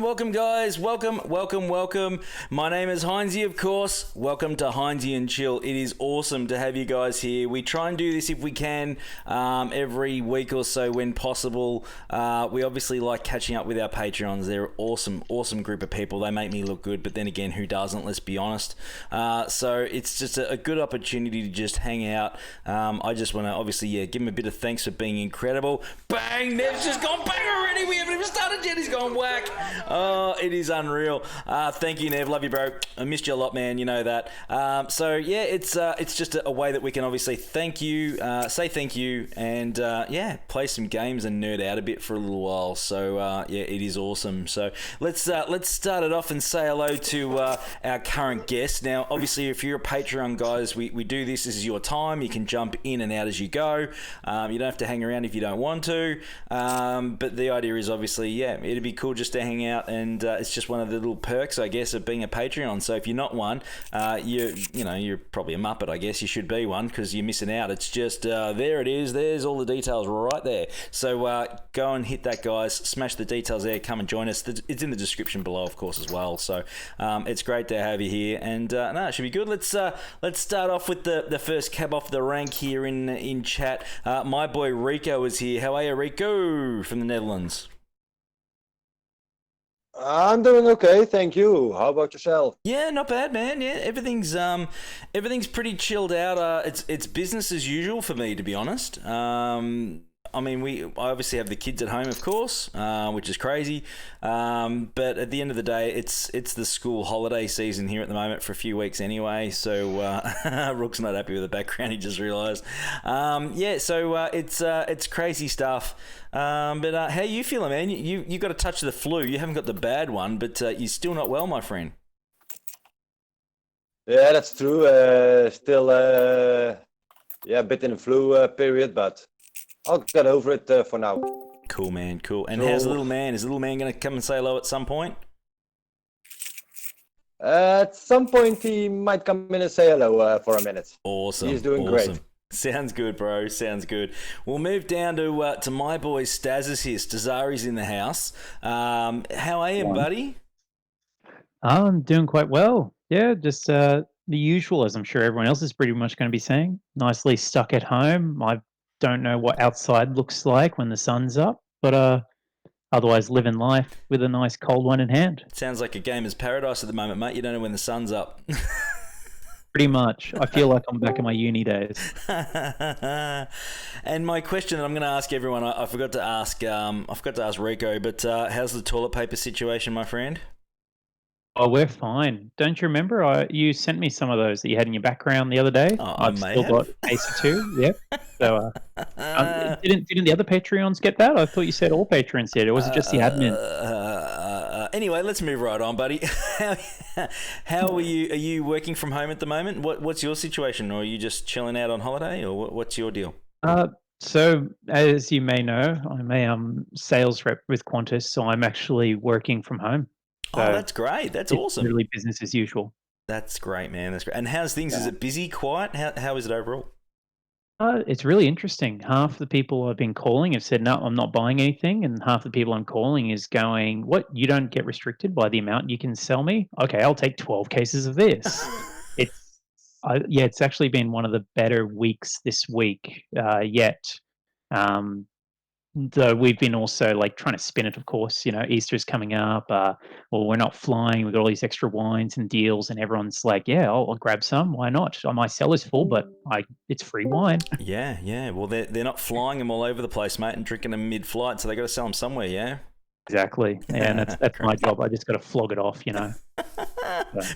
welcome guys, welcome. My name is Hynesy, of course. Welcome to Hynesy and Chill. It is awesome to have you guys here. We try and do this if we can every week or so when possible. We obviously like catching up with our Patreons. They're awesome group of people. They make me look good, but then again, who doesn't? Let's be honest. So it's just a good opportunity to just hang out. I just want to obviously give him a bit of thanks for being incredible. Bang! Nev's just gone bang already. We haven't even started yet. He's gone whack. Oh, it is unreal. Thank you, Nev. Love you, bro. I missed you a lot, man. You know that. So yeah, it's just a way that we can obviously thank you, say thank you, and play some games and nerd out a bit for a little while. So yeah, it is awesome. So let's start it off and say hello to our current guest. Now, obviously, if you're a Patreon, guys, we do this. This is your time. You can jump in and out as you go. You don't have to hang around if you don't want to. But the idea is obviously, yeah, it'd be cool just to hang out, and it's just one of the little perks, I guess, of being a Patreon. So if you're not one, you're probably a muppet. I guess you should be one because you're missing out. It's just there it is. There's all the details right there. So go and hit that, guys. Smash the details there. Come and join us. It's in the description below, of course, as well. So it's great to have you here, and it should be good. Let's start off with the first cab off the rank here in chat. My boy Rico is here. How are you, Rico, from the Netherlands? I'm doing okay, thank you. How about yourself? Yeah, not bad, man. Yeah, everything's pretty chilled out. It's business as usual for me, to be honest. I mean, I obviously have the kids at home, of course, which is crazy. But at the end of the day, it's the school holiday season here at the moment for a few weeks anyway. So Rook's not happy with the background. He just realised. It's crazy stuff. But how you feeling, man? You got a touch of the flu. You haven't got the bad one, but you're still not well, my friend. Yeah, that's true. Still, a bit in the flu period, but I'll get over it for now. Cool, man. Cool. And how's the little man? Is the little man going to come and say hello at some point? At some point, he might come in and say hello for a minute. Awesome. He's doing great. Sounds good, bro. Sounds good. We'll move down to my boy Staz is here. Stazari's in the house. How are you, buddy? I'm doing quite well. Yeah, just the usual, as I'm sure everyone else is pretty much going to be saying. Nicely stuck at home. I don't know what outside looks like when the sun's up, but otherwise living life with a nice cold one in hand. Sounds like a gamer's paradise at the moment, mate. You don't know when the sun's up. Pretty much. I feel like I'm back in my uni days. And my question that I'm going to ask everyone, I forgot to ask Rico, but how's the toilet paper situation, my friend? Oh, we're fine. Don't you remember? You sent me some of those that you had in your background the other day. Oh, I've still got Ace 2. Yep. So, didn't the other Patreons get that? I thought you said all Patreons did. Or was it just the admin? Anyway, let's move right on, buddy. How are you? Are you working from home at the moment? What's your situation? Or are you just chilling out on holiday? Or what's your deal? So, as you may know, I'm a sales rep with Qantas, so I'm actually working from home. So that's great. That's awesome. Really business as usual. That's great, man. That's great. And how's things? Yeah. Is it busy, quiet? How is it overall? It's really interesting. Half the people I've been calling have said, no, I'm not buying anything. And half the people I'm calling is going, what? You don't get restricted by the amount you can sell me? Okay, I'll take 12 cases of this. It's actually been one of the better weeks this week yet. Though we've been also like trying to spin it, of course, Easter's coming up, we're not flying, we've got all these extra wines and deals, and everyone's like, yeah, I'll grab some, why not? My cellar's full, but it's free wine. Yeah, well, they're not flying them all over the place, mate, and drinking them mid-flight, so they got to sell them somewhere, yeah? Exactly, and that's my job. I just got to flog it off,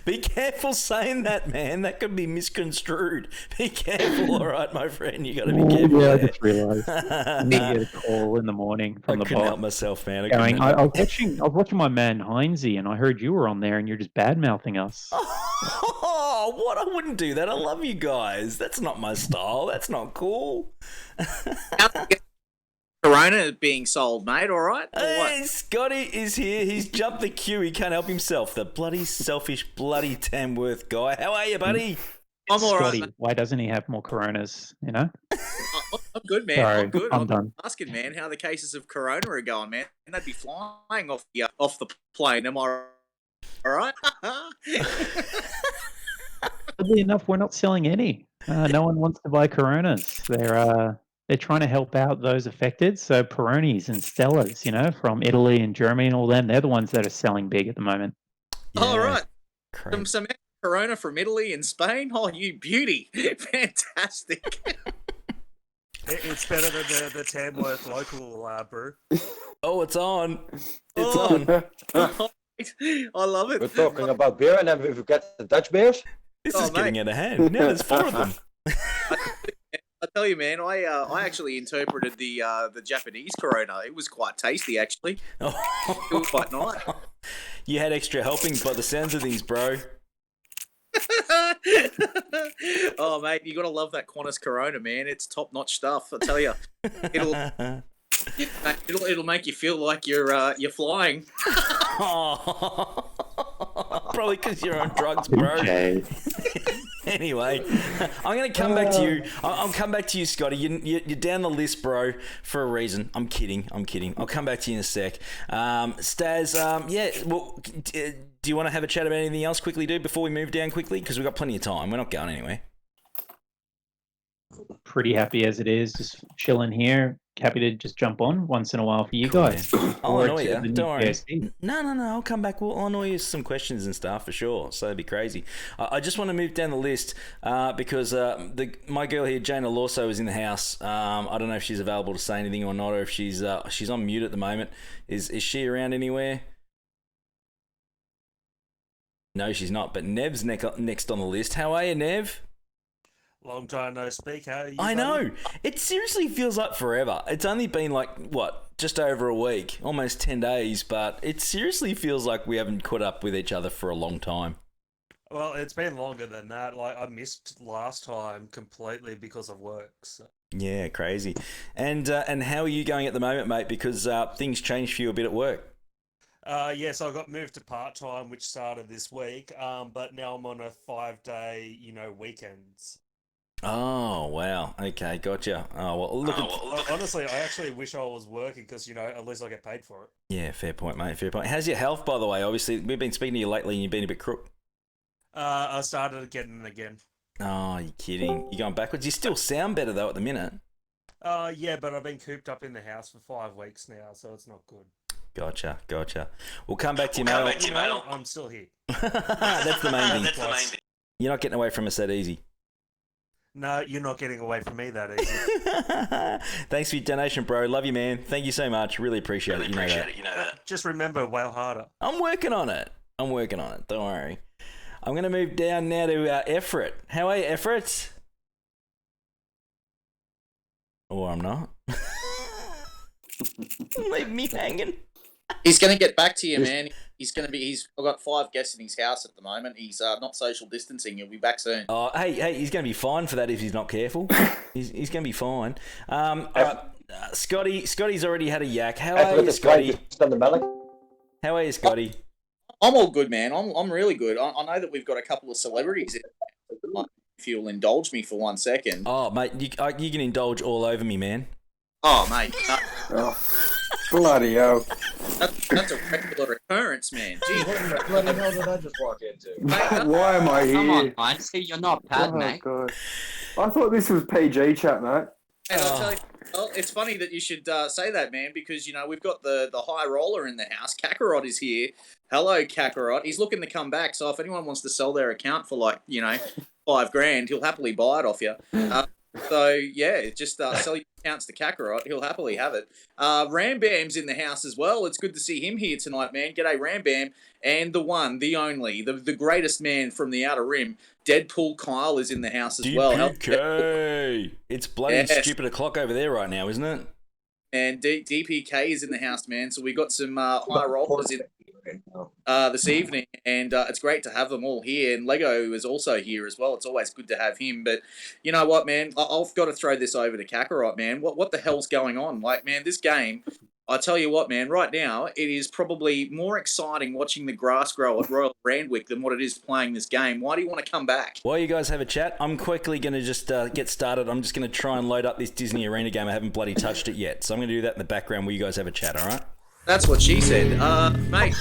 Be careful saying that, man. That could be misconstrued. Be careful, all right, my friend. You got to be careful. Yeah, I just realised. I get a call in the morning from the boss. I couldn't help myself, man. I was watching my man Hynesy, and I heard you were on there, and you're just bad mouthing us. Oh, what? I wouldn't do that. I love you guys. That's not my style. That's not cool. Corona being sold, mate, all right? Hey, Scotty is here. He's jumped the queue. He can't help himself. The bloody selfish, bloody Tamworth guy. How are you, buddy? I'm all Scotty, right. why doesn't he have more Coronas, I'm good, man. Sorry, I'm good. I'm I'm done. asking, man, how the cases of corona are going, man. And they'd be flying off the plane. Am I all right? Oddly enough, we're not selling any. No one wants to buy Coronas. They're trying to help out those affected. So Peronis and Stellas, from Italy and Germany and all them, they're the ones that are selling big at the moment. All right. Crazy. Some corona from Italy and Spain. Oh, you beauty! Fantastic. It's better than the Tamworth local brew. Oh, it's on. It's on. I love it. We're talking about beer, and then we forget the Dutch beers. This Oh, is getting out of hand. Now there's 4 of them. I tell you, man, I actually interpreted the Japanese Corona. It was quite tasty, actually. It was quite nice. You had extra helpings by the sounds of these, bro. Oh, mate, you gotta love that Qantas Corona, man. It's top notch stuff. I tell you, it'll make you feel like you're flying. Probably because you're on drugs, bro. Okay. Anyway, I'm going to come back to you. I'll come back to you, Scotty. You're down the list, bro, for a reason. I'm kidding. I'll come back to you in a sec. Staz, well, do you want to have a chat about anything else quickly, dude, before we move down quickly? Because we've got plenty of time. We're not going anywhere. Pretty happy as it is, just chilling here. Happy to just jump on once in a while for you Cool, guys. I'll Or annoy to you. the new Don't worry. PSC. No. I'll come back. I'll annoy you with some questions and stuff for sure. So it'd be crazy. I just want to move down the list because my girl here, Jane Alorso, is in the house. I don't know if she's available to say anything or not, or if she's on mute at the moment. Is she around anywhere? No, she's not. But Nev's next on the list. How are you, Nev? Long time no speak. How are you? I buddy? know. It seriously feels like forever. It's only been just over a week, almost 10 days, but it seriously feels like we haven't caught up with each other for a long time. Well, it's been longer than that. Like, I missed last time completely because of work. So. Yeah, crazy. And how are you going at the moment, mate? Because things changed for you a bit at work. Yes, I got moved to part-time, which started this week, but now I'm on a 5-day, weekends. Oh, wow. Okay, gotcha. Oh, well, look Honestly, I actually wish I was working because, at least I get paid for it. Yeah, fair point, mate. Fair point. How's your health, by the way? Obviously, we've been speaking to you lately and you've been a bit crook. I started getting it again. Oh, you're kidding. You're going backwards. You still sound better, though, at the minute. Yeah, but I've been cooped up in the house for 5 weeks now, so it's not good. Gotcha. We'll come back to you, mate. I'm still here. That's the main thing. You're not getting away from us that easy. No, you're not getting away from me that easy. Thanks for your donation, bro. Love you, man. Thank you so much. Really appreciate it. You know that. Just remember, wail harder. I'm working on it. Don't worry. I'm going to move down now to Efrat. How are you, Efrat? Or I'm not. Leave me hanging. He's going to get back to you, man. I've got 5 guests in his house at the moment. He's not social distancing. He'll be back soon. Oh, hey, he's going to be fine for that if he's not careful. he's going to be fine. Scotty's already had a yak. How are you, Scotty? How are you, Scotty? I'm all good, man. I'm really good. I know that we've got a couple of celebrities. If you'll indulge me for 1 second. Oh, mate, you can indulge all over me, man. Oh, mate. Bloody hell. That's a regular occurrence, man. Gee. What bloody hell did I just walk into? Why am I here? Come on, Hynesy, you're not bad, mate. God. I thought this was PG chat, mate. And I'll tell you, well, it's funny that you should say that, man, because, we've got the high roller in the house. Kakarot is here. Hello, Kakarot. He's looking to come back, so if anyone wants to sell their account for, $5,000, he'll happily buy it off you. So, yeah, just sell your accounts to Kakarot. He'll happily have it. Rambam's in the house as well. It's good to see him here tonight, man. G'day, Rambam. And the one, the only, the greatest man from the Outer Rim, Deadpool Kyle, is in the house as well. DPK. It's bloody stupid o'clock over there right now, isn't it? And DPK is in the house, man. So we got some high rollers in this evening, and it's great to have them all here. And Lego is also here as well. It's always good to have him. But you know what, man? I've got to throw this over to Kakarot, man. What the hell's going on? Like, man, this game I tell you what, man, right now, it is probably more exciting watching the grass grow at Royal Randwick than what it is playing this game. Why do you want to come back? While you guys have a chat, I'm quickly going to just get started. I'm just going to try and load up this Disney Arena game. I haven't bloody touched it yet. So I'm going to do that in the background while you guys have a chat, all right? That's what she said. Mate,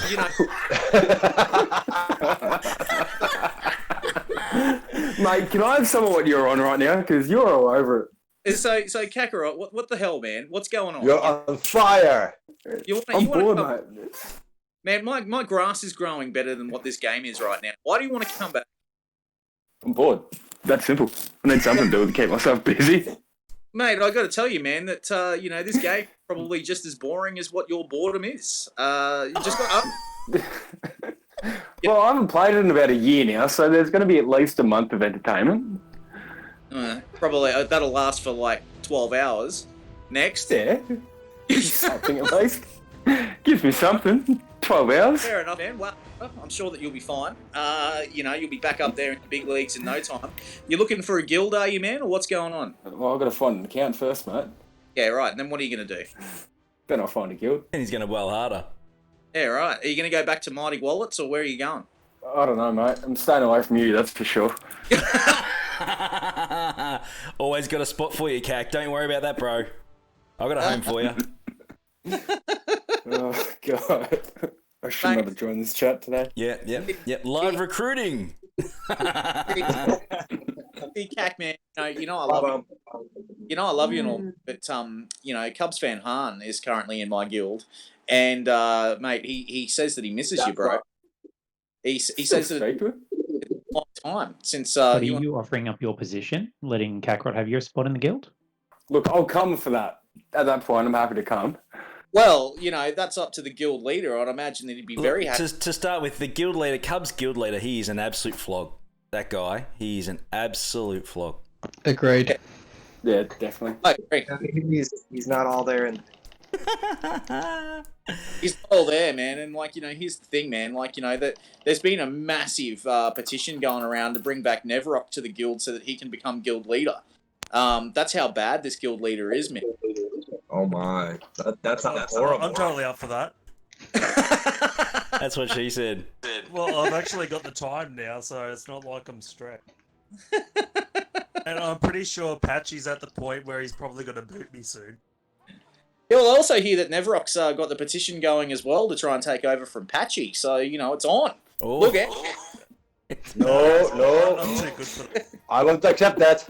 Mate, can I have some of what you're on right now? Because you're all over it. So Kakarot, what the hell, man? What's going on? You're on fire. I'm bored, mate. Man, my grass is growing better than what this game is right now. Why do you want to come back? I'm bored. That's simple. I need something to do to keep myself busy. Mate, I got to tell you, man, that this game is probably just as boring as what your boredom is. You just got up. Well, I haven't played it in about a year now, so there's going to be at least a month of entertainment. Probably that'll last for like 12 hours. Next. Yeah. Something at least. Gives me something. 12 hours. Fair enough, man. Well, I'm sure that you'll be fine. You'll be back up there in the big leagues in no time. You're looking for a guild, are you, man, or what's going on? Well, I've got to find an account first, mate. Yeah, right. And then what are you going to do? Then I'll find a guild. And he's going to well harder. Yeah, right. Are you going to go back to Mighty Wallets, or where are you going? I don't know, mate. I'm staying away from you, that's for sure. Always got a spot for you, Cac. Don't worry about that, bro. I got a home for you. Oh, God. I should not have joined this chat today. Yeah. Live recruiting. See, Cac, man, I love you. I love you and all, but Cubs fan Han is currently in my guild, and mate, he says that he misses you, bro. He says that it's a long time since Are you offering up your position, letting Kakarot have your spot in the guild? Look, I'll come for that. At that point, I'm happy to come. Well, that's up to the guild leader. I'd imagine that he'd be very happy. To start with, the guild leader, Cubs guild leader, he is an absolute flog. That guy, he is an absolute flog. Agreed. Yeah, definitely. I agree. He's not all there, and He's all there, man. And here's the thing, man. That there's been a massive petition going around to bring back Neverrock to the guild so that he can become guild leader. That's how bad this guild leader is, man. oh my, that's horrible. I'm totally up for that. That's what she said. Well, I've actually got the time now, so it's not like I'm stressed. And I'm pretty sure Patchy's at the point where he's probably going to boot me soon. You'll also hear that Neverrock's got the petition going as well to try and take over from Patchy. So, it's on. Oh. Look at No. I'm too good for that. I won't accept that.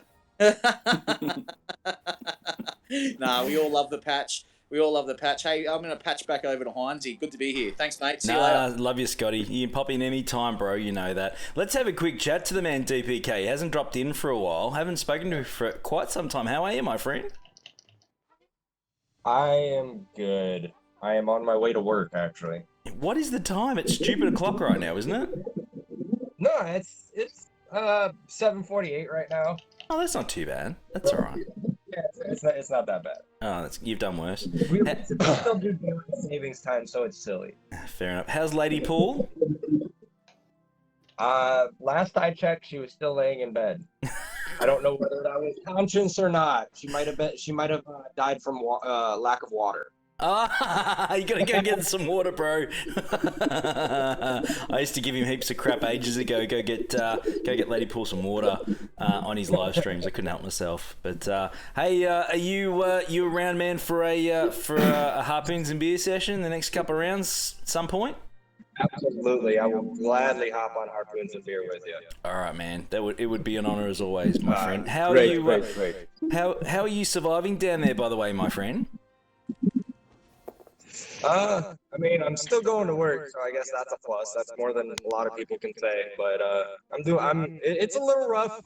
Nah, we all love the patch. Hey, I'm going to patch back over to Hynesy. Good to be here. Thanks, mate. See you later. Love you, Scotty. You can pop in any time, bro. You know that. Let's have a quick chat to the man, DPK. He hasn't dropped in for a while. Haven't spoken to him for quite some time. How are you, my friend? I am good. I am on my way to work, actually. What is the time? It's stupid o'clock right now, isn't it? No, it's 7:48 right now. Oh, that's not too bad. That's all right. Yeah, it's not that bad. Oh, you've done worse. We still do daylight savings time, so it's silly. Fair enough. How's Lady Paul? Last I checked, she was still laying in bed. I don't know whether that was conscious or not. She might have died from lack of water. Ah, you gotta go get some water, bro. I used to give him heaps of crap ages ago. Go get Lady Paul some water on his live streams. I couldn't help myself. But hey, are you around, man, for a harpoons and beer session in the next couple of rounds at some point? Absolutely, I will gladly hop on harpoons and beer with you. All right, man. It would be an honor as always, my friend. How Great. How are you surviving down there, by the way, my friend? I mean, I'm still going to work, so I guess that's a plus. That's more than a lot of people can say. But it's a little rough.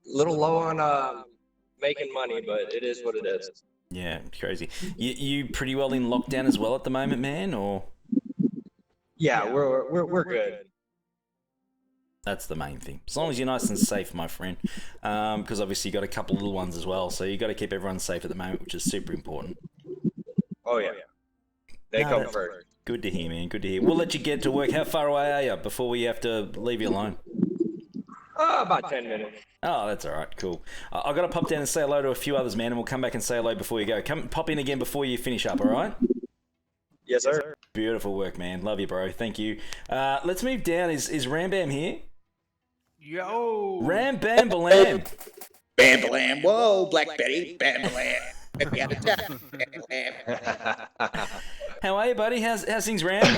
Little low on making money, but it is what it is. Yeah, crazy. You pretty well in lockdown as well at the moment, man, or? Yeah, we're good. That's the main thing. As long as you're nice and safe, my friend. Because obviously you got a couple little ones as well, so you got to keep everyone safe at the moment, which is super important. Oh yeah, they come first. Good to hear, man. Good to hear. We'll let you get to work. How far away are you before we have to leave you alone? About 10 minutes. Oh, that's all right. Cool. I've got to pop down and say hello to a few others, man, and we'll come back and say hello before you go. Come pop in again before you finish up, all right? Yes, sir. Beautiful work, man. Love you, bro. Thank you. Let's move down. Is Ram Bam here? Yo. Ram Bam Balam. Bam Balam. Whoa, Black Betty. Bam Balam. Maybe out of town. Bam Balam. How are you, buddy? How's things, Ram?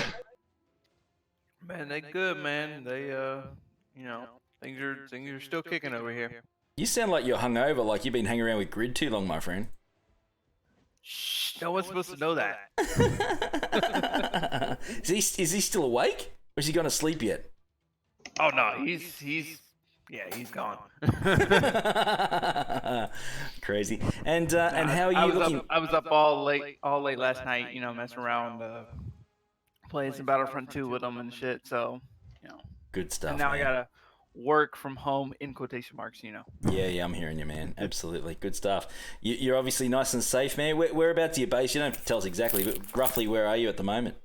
Man, they good, man. They you know, things are still kicking over here. You sound like you're hungover, like you've been hanging around with Grid too long, my friend. Shh, no one's supposed to know that. Is he still awake? Or is he gone to sleep yet? Oh no, he's gone. Crazy. And how are you looking? I was up all late last night, you know, messing around, playing some Battlefront 2 with them and shit. So, you know. Good stuff. And now man. I gotta work from home in quotation marks, you know. Yeah, I'm hearing you, man. Absolutely. Good stuff. You're obviously nice and safe, man. Whereabouts are you based? You don't have to tell us exactly, but roughly where are you at the moment?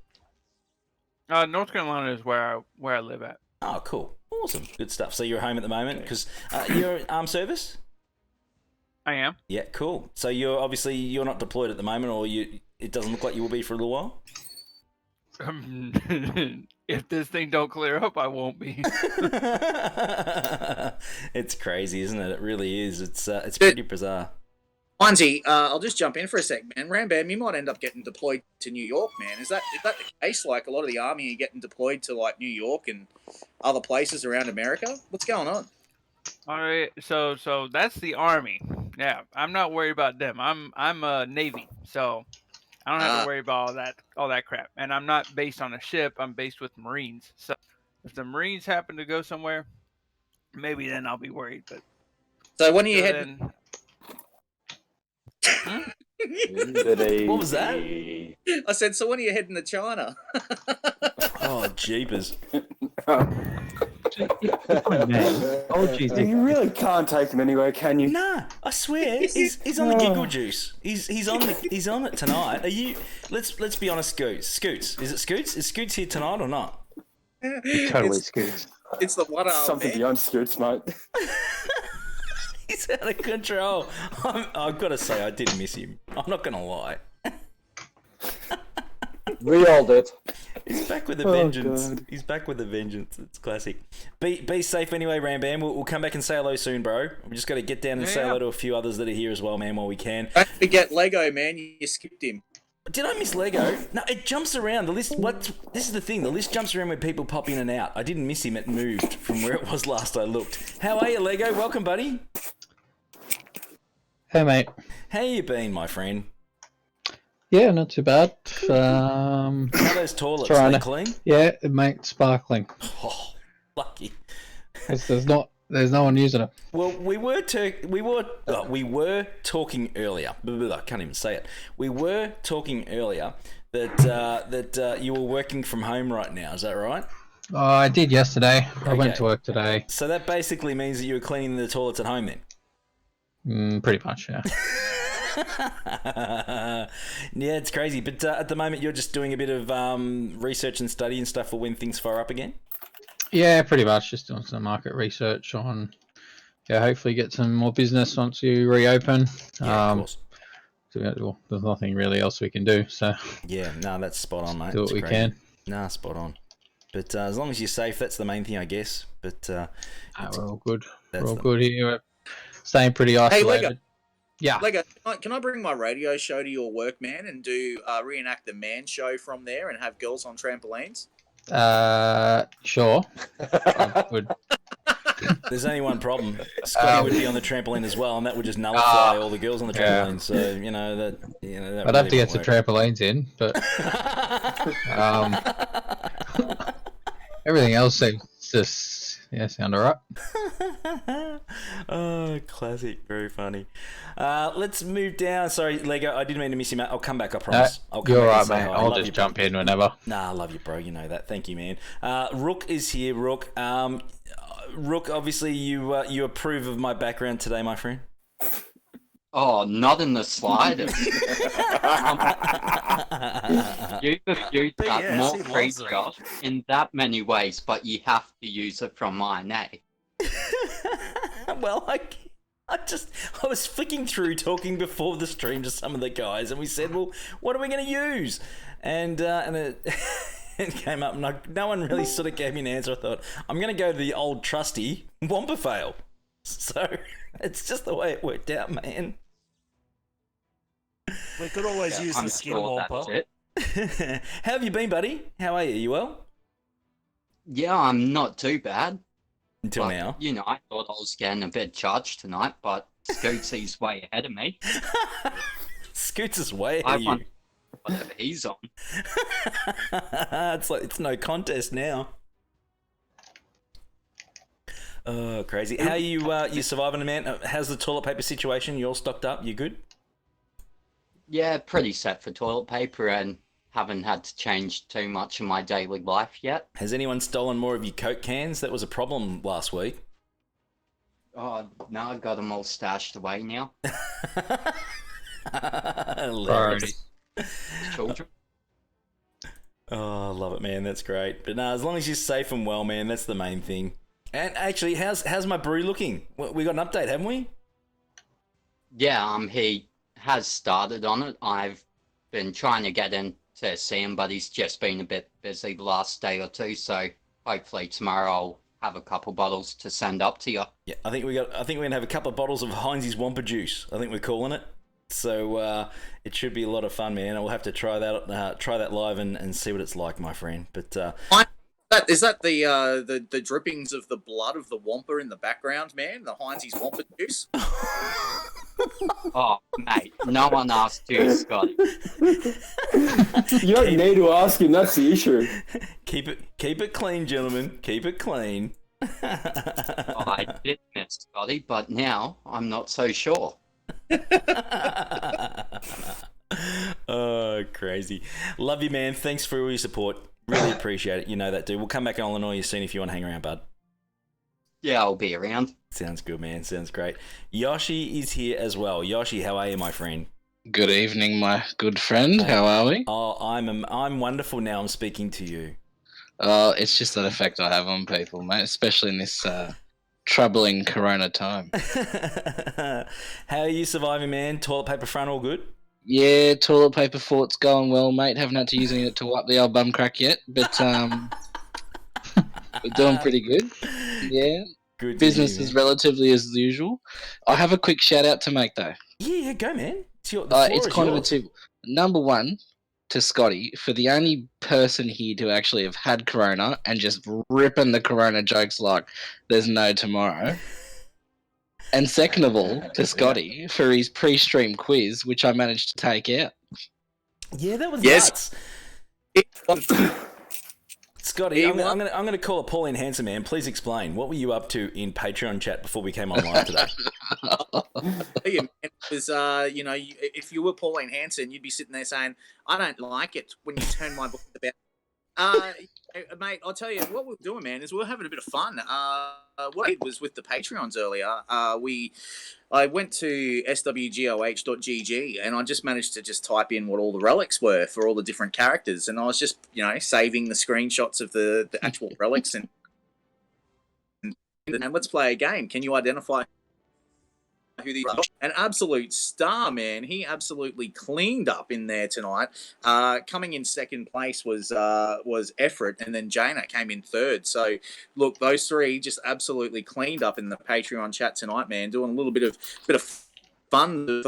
North Carolina is where I live at. Oh, cool. Awesome. Good stuff. So you're home at the moment because you're armed service? I am. Yeah, cool. So you're not deployed at the moment, or it doesn't look like you will be for a little while? If this thing don't clear up, I won't be. It's crazy, isn't it? It really is. It's pretty bizarre. Hynesy, I'll just jump in for a sec, man. Ram Bam, you might end up getting deployed to New York, man. Is that the case? Like, a lot of the army are getting deployed to, like, New York and other places around America? What's going on? All right, so that's the Army. Yeah, I'm not worried about them. I'm a Navy, so I don't have to worry about all that crap. And I'm not based on a ship. I'm based with Marines. So if the Marines happen to go somewhere, maybe then I'll be worried. But so when are you heading? What was that? I said, so when are you heading to China? Oh, jeepers. Oh, jeez. You really can't take him anywhere, can you? Nah, I swear, he's on the giggle juice. He's on it tonight. Are you? Let's be honest, Scoots. Is it Scoots? Is Scoots here tonight or not? Totally Scoots. It's the one arm. Something man. beyond Scoots, mate. He's out of control. I've got to say, I did miss him. I'm not going to lie. We all did. He's back with a vengeance. He's back with a vengeance. It's classic. Be safe anyway, Ram Bam. We'll come back and say hello soon, bro. We just got to get down and say hello to a few others that are here as well, man, while we can. Don't forget Lego, man. You skipped him. Did I miss Lego? No, it jumps around. The list. This is the thing. The list jumps around when people pop in and out. I didn't miss him. It moved from where it was last I looked. How are you, Lego? Welcome, buddy. Hey, mate. How you been, my friend? Yeah, not too bad. How are those toilets? trying They to- clean? Yeah, mate, sparkling. Oh, lucky. There's no one using it. Well, we were talking earlier. I can't even say it. We were talking earlier that you were working from home right now. Is that right? Oh, I did yesterday. I went Okay. to work today. So that basically means that you were cleaning the toilets at home then. Pretty much, yeah. Yeah, it's crazy. But at the moment, you're just doing a bit of research and study and stuff for when things fire up again? Yeah, pretty much. Just doing some market research on, hopefully get some more business once you reopen. Yeah, of course. So, there's nothing really else we can do. So Yeah, no, that's spot on, mate. do what It's we crazy. can. Nah, spot on. But as long as you're safe, that's the main thing, I guess. But We're all good. that's We're all the- good here. We're staying pretty Hey, isolated. Lego. Yeah. Lego, can I bring my radio show to your work, man, and do reenact the man show from there and have girls on trampolines? Sure. I would. There's only one problem. Scotty would be on the trampoline as well, and that would just nullify all the girls on the Yeah. trampoline. So that that I'd have to really get some won't work. trampolines in, but everything else seems just sound alright. Oh, classic. Very funny. Let's move down. Sorry, Lego. I didn't mean to miss you, mate. I'll come back, I promise. I'll come You're back right, and say mate. hi. I'll Love just you, jump bro. in whenever. Nah, I love you, bro. You know that. Thank you, man. Rook is here. Rook. Rook, obviously, you approve of my background today, my friend? Oh, not in the slightest. You could use that Yes, more he free loves it. stuff in that many ways, but you have to use it from my name. Well, I was flicking through talking before the stream to some of the guys, and we said, well, what are we going to use? And it, it came up, and no one really sort of gave me an answer. I thought, I'm going to go to the old trusty Wampa fail. So it's just the way it worked out, man. We could always use the skin Wampa. How have you been, buddy? How are you? You well? Yeah, I'm not too bad. Until now. You know, I thought I was getting a bit charged tonight, but Scootsy's way ahead of me. Scoots is way ahead of you. Whatever he's on. It's no contest now. Oh, crazy. How are you surviving, man? How's the toilet paper situation? You all stocked up? You good? Yeah, pretty set for toilet paper and haven't had to change too much in my daily life yet. Has anyone stolen more of your Coke cans? That was a problem last week. Oh, no, I got them all stashed away now. Hilarious. Children. Oh, I love it, man. That's great. But no, as long as you're safe and well, man, that's the main thing. And actually, how's my brew looking? We got an update, haven't we? Yeah, he has started on it. I've been trying to get in to see him, but he's just been a bit busy the last day or two, so hopefully tomorrow I'll have a couple bottles to send up to you. Yeah, I think we're gonna have a couple of bottles of Hynesy's Wampa juice. I think we're calling it. So it should be a lot of fun, man. We'll have to try that live and see what it's like, my friend. But is that the drippings of the blood of the Wampa in the background, man? The Hynesy's Wampa juice. Oh, mate, no one asked you, Scott. You don't need to ask him. That's the issue. Keep it clean, gentlemen. Keep it clean. I did miss Scotty, but now I'm not so sure. Oh, crazy. Love you, man. Thanks for all your support. Really appreciate it. You know that, dude. We'll come back and I'll annoy you soon if you want to hang around, bud. Yeah, I'll be around. Sounds good, man. Sounds great. Yoshi is here as well. Yoshi, how are you, my friend? Good evening, my good friend. How are we? Oh, I'm wonderful now. I'm speaking to you. It's just that effect I have on people, mate, especially in this troubling corona time. How are you surviving, man? Toilet paper front all good? Yeah, toilet paper fort's going well, mate. Haven't had to use any to wipe the old bum crack yet, but we're doing pretty good. Yeah. Good. Business is relatively as usual. I have a quick shout out to make though. Yeah, go, man. It's kind of a two. Number one, to Scotty, for the only person here to actually have had corona and just ripping the corona jokes like there's no tomorrow. And second of all, to Scotty, for his pre-stream quiz, which I managed to take out. Yeah, that was nuts. Scotty, I'm gonna call a Pauline Hanson, man. Please explain. What were you up to in Patreon chat before we came on live today? It was, if you were Pauline Hanson, you'd be sitting there saying, "I don't like it when you turn my book about." Mate, I'll tell you what we're doing, man, is we're having a bit of fun. What I did was with the Patreons earlier. I went to swgoh.gg and I just managed to just type in what all the relics were for all the different characters, and I was just saving the screenshots of the actual relics and let's play a game. Can you identify who the an absolute star, man? He absolutely cleaned up in there tonight. Coming in second place was Efrat, and then Jaina came in third. So look, those three just absolutely cleaned up in the Patreon chat tonight, man. Doing a little bit of fun,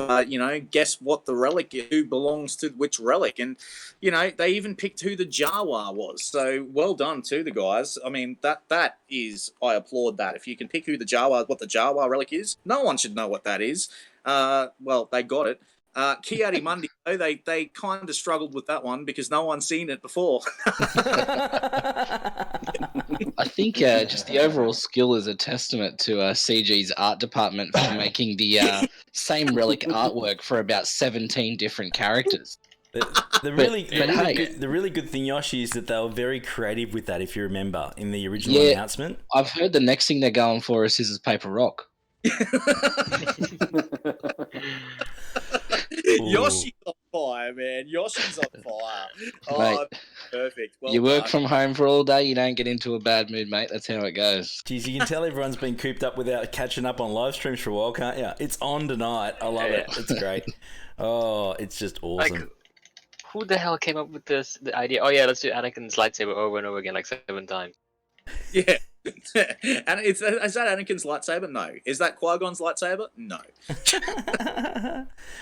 guess what the relic is, who belongs to which relic, and they even picked who the Jawa was. So well done to the guys. I mean, that is, I applaud that. If you can pick what the Jawa relic is, no one should know what that is. Well, they got it. Kiari Mundi, though, they kind of struggled with that one because no one's seen it before. I think just the overall skill is a testament to CG's art department for making the same relic artwork for about 17 different characters. The really good thing, Yoshi, is that they were very creative with that, if you remember, in the original announcement. I've heard the next thing they're going for is scissors, paper, rock. Yoshi's on fire, man. Yoshi's on fire. Mate, Perfect. Well You work done. from home for all day, you don't get into a bad mood, mate. That's how it goes. Geez, you can tell everyone's been cooped up without catching up on live streams for a while, can't you? It's on tonight. I love it. It's great. Oh, it's just awesome. Like, who the hell came up with the idea? Oh yeah, let's do Anakin's lightsaber over and over again, like 7 times. Yeah. And is that Anakin's lightsaber? No. Is that Qui-Gon's lightsaber? No.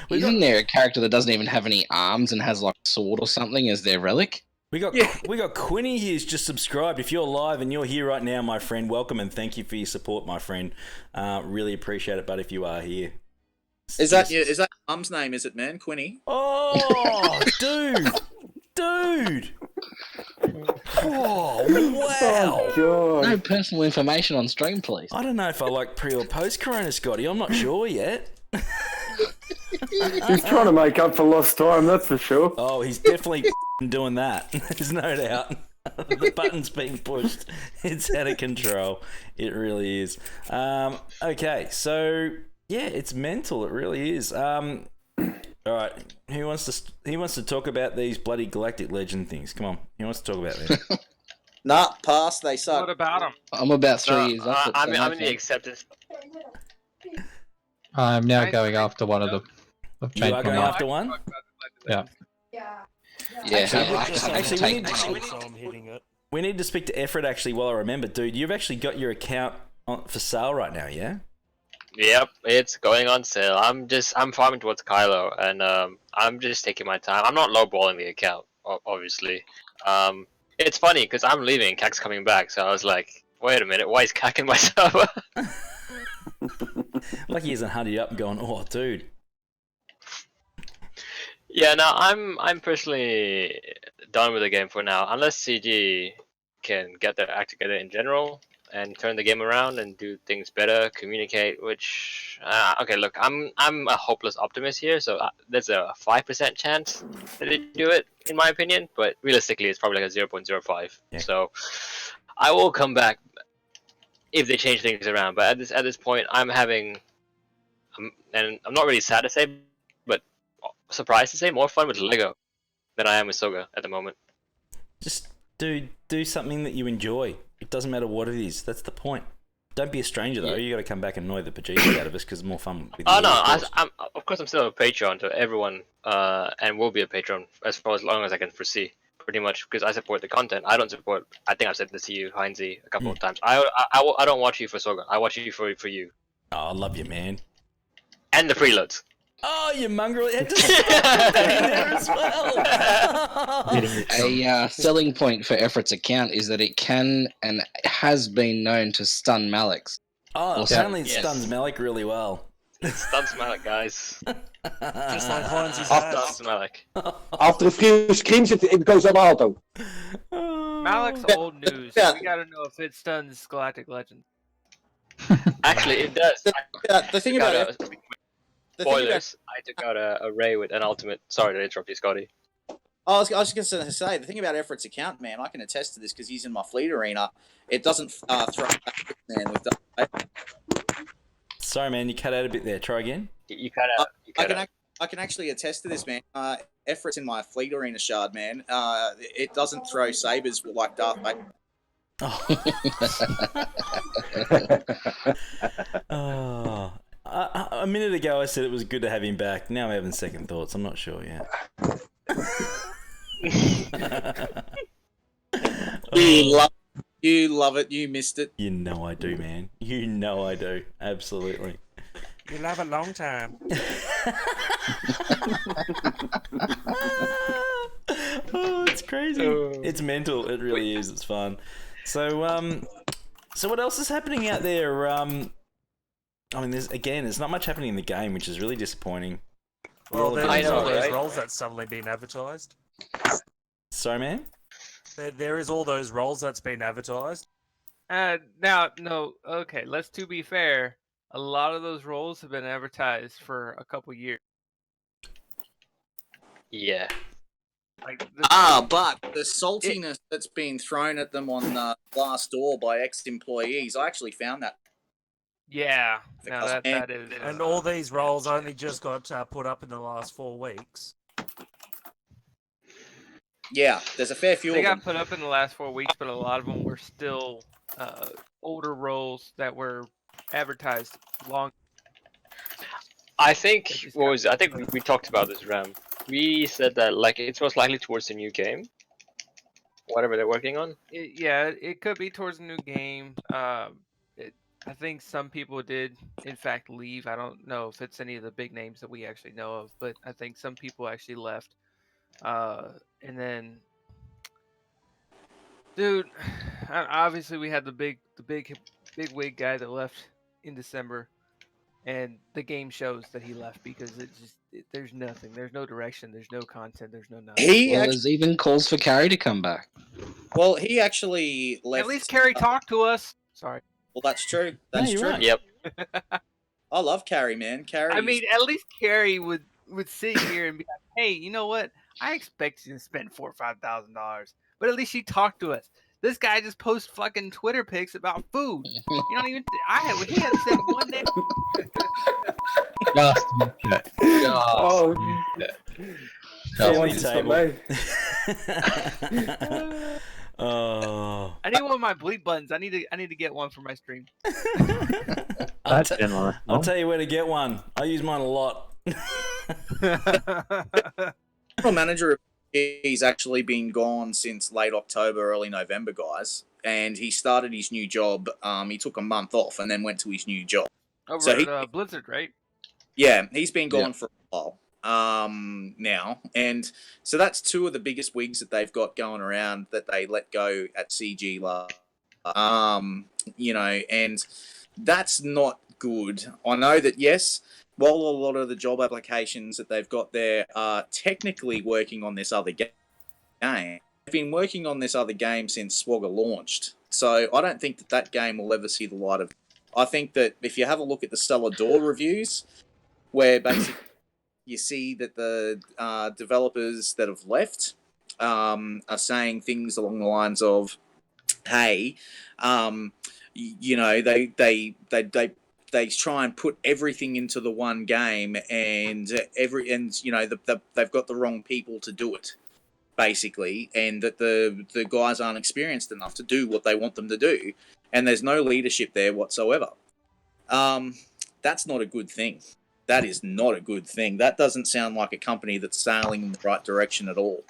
Isn't there a character that doesn't even have any arms and has like a sword or something as their relic? We got Quinny here's just subscribed. If you're live and you're here right now, my friend, welcome and thank you for your support, my friend. Really appreciate it, but if you are here. Is that mum's name, is it, man? Quinny? Oh, dude. Oh, wow. Oh, no personal information on stream, please. I don't know if I like pre or post Corona, Scotty. I'm not sure yet. He's trying to make up for lost time, that's for sure. Oh, he's definitely doing that. There's no doubt. The button's being pushed. It's out of control. It really is. Okay, so yeah, it's mental. It really is. All right, who wants to talk about these bloody Galactic Legend things? Come on, who wants to talk about them? Nah, pass. They suck. What about them? I'm about 3 years off. I'm in the acceptance. I'm now going after one of them. You are going after one? Yeah. Actually, I'm hitting it. we need to speak to Efred actually while I remember. Dude, you've actually got your account for sale right now, yeah? Yep, it's going on sale. I'm farming towards Kylo, and I'm just taking my time. I'm not lowballing the account, obviously. It's funny because I'm leaving, Kak's coming back, so I was like, wait a minute, why is Kak in my server? Like he hasn't hunted you up and going, oh, dude. Yeah, no, I'm personally done with the game for now, unless CG can get their act together in general and turn the game around and do things better, communicate. Which okay, look, I'm a hopeless optimist here, so there's a 5% chance that they do it, in my opinion. But realistically, it's probably like a 0.05. Yeah. So I will come back if they change things around. But at this point, I'm having, and I'm not really sad to say, but surprised to say, more fun with Lego than I am with Soga at the moment. Just do something that you enjoy. It doesn't matter what it is. That's the point. Don't be a stranger though. You got to come back and annoy the bejesus out of us because it's more fun. With Oh no, I'm of course I'm still a Patreon to everyone, and will be a patron as long as I can foresee. Pretty much because I support the content. I don't support. I think I've said this to you, Hynesy, a couple of times. I don't watch you for Soga. I watch you for you. Oh, I love you, man. And the preloads. Oh, you mongrel! It just there as well. A selling point for Effort's account is that it can and has been known to stun Malix. Oh, apparently it stuns Malik really well. It stuns Malik, guys. Just like Hynesy's stuns Malik. After a few screams, it goes up auto. Malik's old news. We gotta know if it stuns Galactic Legend. Actually, it does. The thing about it. Spoilers, I took out a Ray with an ultimate. Sorry to interrupt you, Scotty. I was just going to say, the thing about Effort's account, man, I can attest to this because he's in my fleet arena. It doesn't throw back, man. Sorry, man, you cut out a bit there. Try again. You cut out. I can actually attest to this, man. Effort's in my fleet arena shard, man. It doesn't throw sabers like Darth Vader. Oh. A minute ago, I said it was good to have him back. Now I'm having second thoughts. I'm not sure yet. You love it. You missed it. You know I do, man. You know I do. Absolutely. You'll have a long time. Oh, it's crazy. It's mental. It really is. It's fun. So what else is happening out there? I mean, there's not much happening in the game, which is really disappointing. Well, there's all those roles that's suddenly been advertised. Sorry, man? There is all those roles that's been advertised. Now, no, okay, to be fair, a lot of those roles have been advertised for a couple years. Yeah. But the saltiness that's been thrown at them on Glassdoor by ex-employees, I actually found that. Yeah, no, that is. And all these roles only just got put up in the last 4 weeks. Yeah, there's a fair few They of got them. put up in the last 4 weeks, but a lot of them were still older roles that were advertised long. I think I think we talked about this, Ram. We said that like it's most likely towards the new game, whatever they're working on. Yeah, it could be towards a new game. I think some people did, in fact, leave. I don't know if it's any of the big names that we actually know of, but I think some people actually left. And then, dude, obviously we had the big wig guy that left in December, and the game shows that he left because there's nothing, there's no direction, there's no content, there's no nothing. There's even calls for Carrie to come back. Well, he actually left. At least Carrie talked to us. Sorry. Well, that's true. That's you're true. right. Yep. I love Carrie, man. Carrie. I mean, at least Carrie would sit here and be like, "Hey, you know what? I expect you to spend $4,000 or $5,000, but at least she talked to us." This guy just posts fucking Twitter pics about food. You don't even. He had said one day. Just Oh, Family it's table. not Oh. I need one of my bleep buttons. I need to get one for my stream. I'll tell you where to get one. I use mine a lot. General manager, he's actually been gone since late October, early November, guys. And he started his new job. He took a month off and then went to his new job. Over at Blizzard, right? Yeah, he's been gone for a while now. And so that's two of the biggest wigs that they've got going around that they let go at CG last. And that's not good. I know that, yes, while a lot of the job applications that they've got there are technically working on this other game, they've been working on this other game since Swagger launched. So I don't think that game will ever see the light of. I think that if you have a look at the Stellar Door reviews, where basically you see that the developers that have left are saying things along the lines of, "Hey, they try and put everything into the one game, and they've got the wrong people to do it, basically, and that the guys aren't experienced enough to do what they want them to do, and there's no leadership there whatsoever." That's not a good thing. That is not a good thing. That doesn't sound like a company that's sailing in the right direction at all.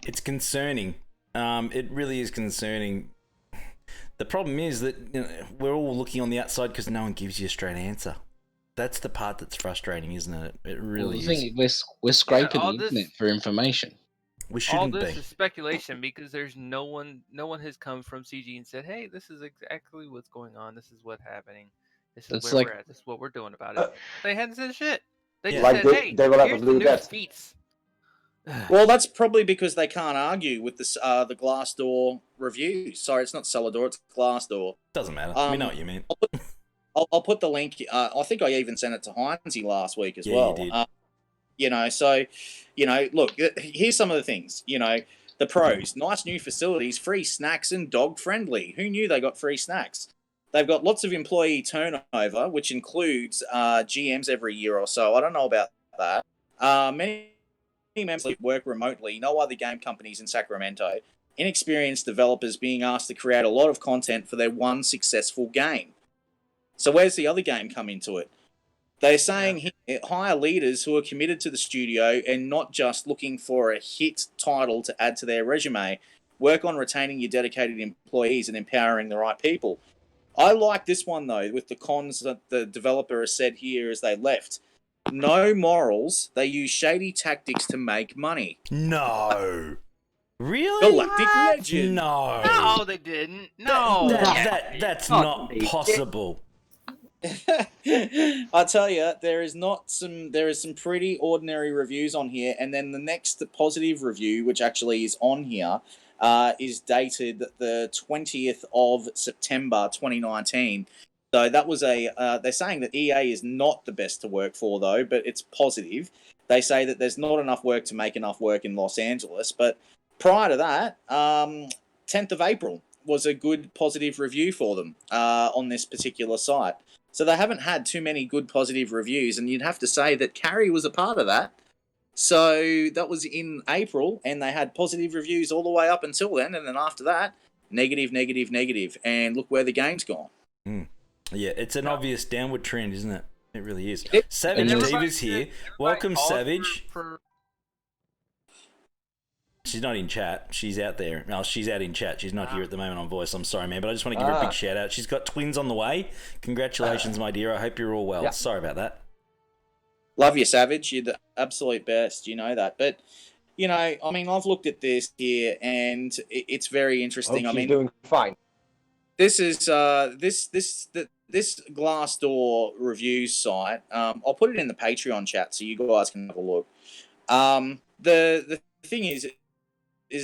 It's concerning. It really is concerning. The problem is that we're all looking on the outside because no one gives you a straight answer. That's the part that's frustrating, isn't it? It really is. We're scraping the internet for information. We shouldn't All this be. is speculation because there's no one has come from CG and said, "Hey, this is exactly what's going on. This is what's happening. This is It's where like- we're at. This is what we're doing about it." They hadn't said shit. They just Like said, they- "Hey, they will have here's a the blue new death. feats." Well, that's probably because they can't argue with the Glassdoor review. Sorry, it's not Celador, it's Glassdoor. Doesn't matter. We know what you mean. I'll put the link. I think I even sent it to Hynesy last week as Yeah, well. you did. Look, here's some of the things. The pros: nice new facilities, free snacks, and dog friendly. Who knew they got free snacks? They've got lots of employee turnover, which includes GMs every year or so. I don't know about that. Many members work remotely. No other game companies in Sacramento. Inexperienced developers being asked to create a lot of content for their one successful game. So where's the other game come into it? They're saying hire leaders who are committed to the studio and not just looking for a hit title to add to their resume. Work on retaining your dedicated employees and empowering the right people. I like this one, though, with the cons that the developer has said here as they left. No morals. They use shady tactics to make money. No. Really? Galactic Legend. No. No, they didn't. No. That's not possible. I tell you, there is some pretty ordinary reviews on here, and then the next positive review, which actually is on here, is dated the 20th of September 2019. So that was they're saying that EA is not the best to work for, though, but it's positive. They say that there's not enough work to make enough work in Los Angeles, but prior to that, 10th of April was a good positive review for them on this particular site. So they haven't had too many good positive reviews, and you'd have to say that Carrie was a part of that. So that was in April, and they had positive reviews all the way up until then, and then after that, negative, negative, negative. And look where the game's gone. Yeah, it's an obvious downward trend, isn't it? It really is. Yep. Savage And Diva's here. Welcome, calls Savage. for She's not in chat. She's out there. No, she's out in chat. She's not here at the moment on voice. I'm sorry, man, but I just want to give her a big shout out. She's got twins on the way. Congratulations, my dear. I hope you're all well. Yeah. Sorry about that. Love you, Savage. You're the absolute best. You know that. But, you know, I mean, I've looked at this here, and it's very interesting. Hope I she's mean, doing fine. this is this Glassdoor reviews site. I'll put it in the Patreon chat so you guys can have a look. The thing is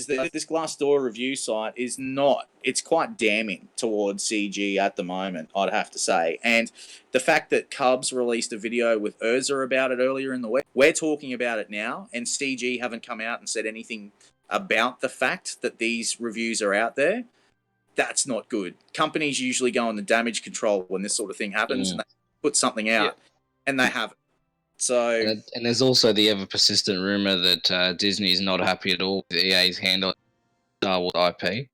that this Glassdoor review site is not, it's quite damning towards CG at the moment, I'd have to say. And the fact that Cubs released a video with Urza about it earlier in the week, we're talking about it now, and CG haven't come out and said anything about the fact that these reviews are out there. That's not good. Companies usually go on the damage control when this sort of thing happens, and they put something out, and they haven't. So, and there's also the ever persistent rumor that Disney is not happy at all with EA's handling Star Wars IP.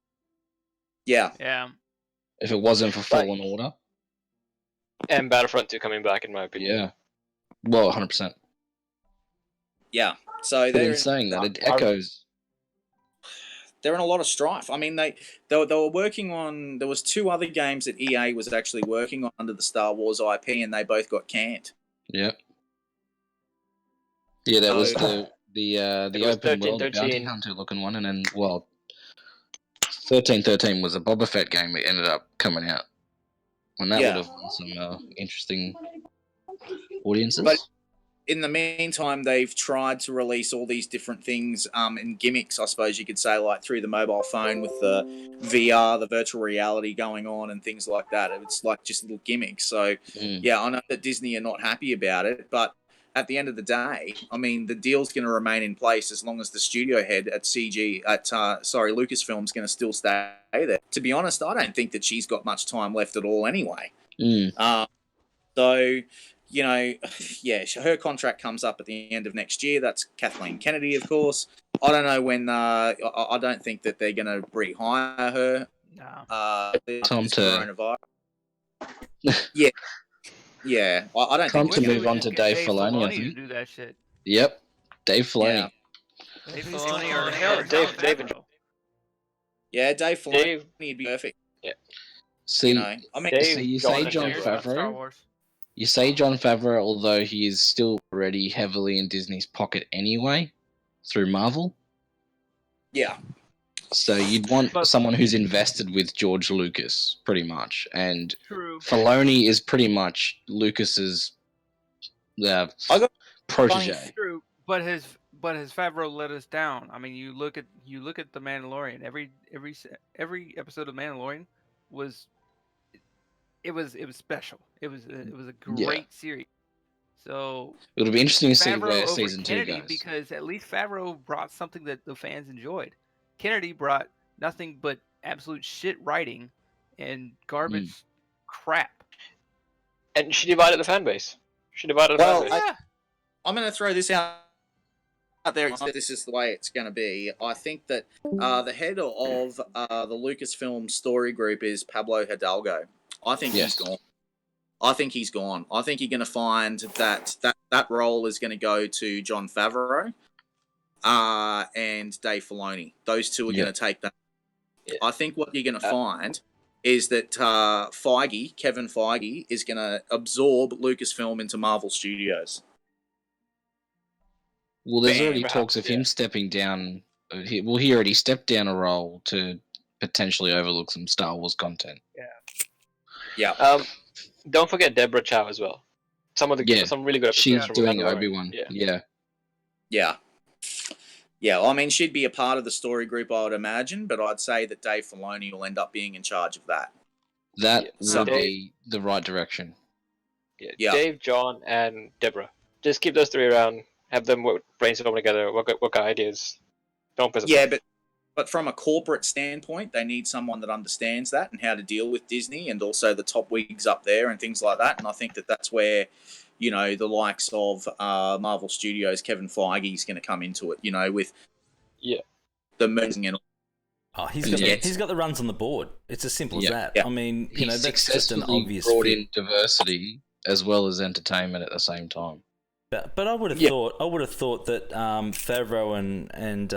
Yeah. If it wasn't for Fallen Order. And Battlefront 2 coming back, in my opinion. Yeah. Well, 100%. Yeah. So But in saying that, it echoes. They're in a lot of strife. I mean, they were working on. There was 2 other games that EA was actually working on under the Star Wars IP, and they both got canned. Yep. Yeah, that was the was open world 13. bounty hunter looking one, and then 1313 was a Boba Fett game that ended up coming out, and that would have won some interesting audiences. But in the meantime, they've tried to release all these different things and gimmicks, I suppose you could say, like through the mobile phone with the VR, the virtual reality going on and things like that. It's like just little gimmicks. So, yeah, I know that Disney are not happy about it, but at the end of the day, I mean, the deal's going to remain in place as long as the studio head at Lucasfilm's going to still stay there. To be honest, I don't think that she's got much time left at all anyway. So, you know, yeah, her contract comes up at the end of next year. That's Kathleen Kennedy, of course. I don't know when. I don't think that they're going to rehire her. Time to coronavirus. Yeah, I don't time think to move on to Dave Filoni. I to think. do that shit. Yep, Dave Filoni. Dave Filoni or Dave. Yeah, Dave Filoni would be perfect. Yeah. See, you know, I mean, you say Jon Favreau. You say Jon Favreau, although he is still already heavily in Disney's pocket anyway, through Marvel. Yeah. So you'd want someone who's invested with George Lucas, pretty much, and True. Filoni is pretty much Lucas's protege. True, but his Favreau let us down. I mean, you look at the Mandalorian. Every episode of Mandalorian was special. It was a great series. So it'll be interesting to see Favreau where over season 2 Kennedy, goes. because at least Favreau brought something that the fans enjoyed. Kennedy brought nothing but absolute shit writing and garbage crap. And she divided the fan base. I'm going to throw this out there. This is the way it's going to be. I think that the head of the Lucasfilm story group is Pablo Hidalgo. I think he's gone. I think he's gone. I think you're going to find that role is going to go to Jon Favreau and Dave Filoni. Those two are going to take that. I think what you're going to find is that Kevin Feige, is going to absorb Lucasfilm into Marvel Studios. Well, there's already talks of him stepping down. He already stepped down a role to potentially overlook some Star Wars content. Yeah. Don't forget Deborah Chow as well. Some really good episodes. She's from doing Mandalorian. Obi-Wan. Yeah, I mean, she'd be a part of the story group, I would imagine, but I'd say that Dave Filoni will end up being in charge of that. That would be the right direction. Yeah. Dave, John, and Deborah. Just keep those 3 around. Have them brainstorm together. Work out ideas. Don't piss them off. But from a corporate standpoint, they need someone that understands that and how to deal with Disney and also the top wigs up there and things like that. And I think that that's where, the likes of Marvel Studios, Kevin Feige is going to come into it, with the merging and all. Oh, he's got the runs on the board. It's as simple as that. Yeah. I mean, He that's just an successfully obvious brought fit. in diversity as well as entertainment at the same time. But I would have thought that Favreau and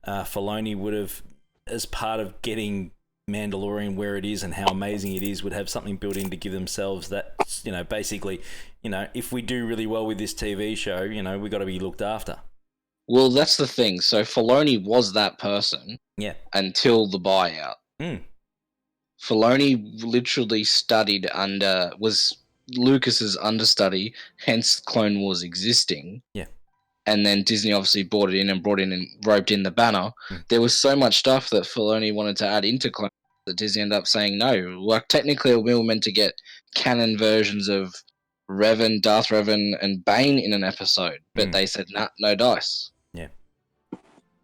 Filoni would have, as part of getting Mandalorian where it is and how amazing it is, would have something built in to give themselves that, basically, if we do really well with this TV show, we got to be looked after. Well, that's the thing. So Filoni was that person until the buyout. Filoni literally studied was Lucas's understudy, hence Clone Wars existing. Yeah. And then Disney obviously brought it in and roped in the banner. There was so much stuff that Filoni wanted to add into Clone Wars that Disney ended up saying no. Like, technically, we were meant to get canon versions of Revan, Darth Revan, and Bane in an episode, but they said, nah, no dice.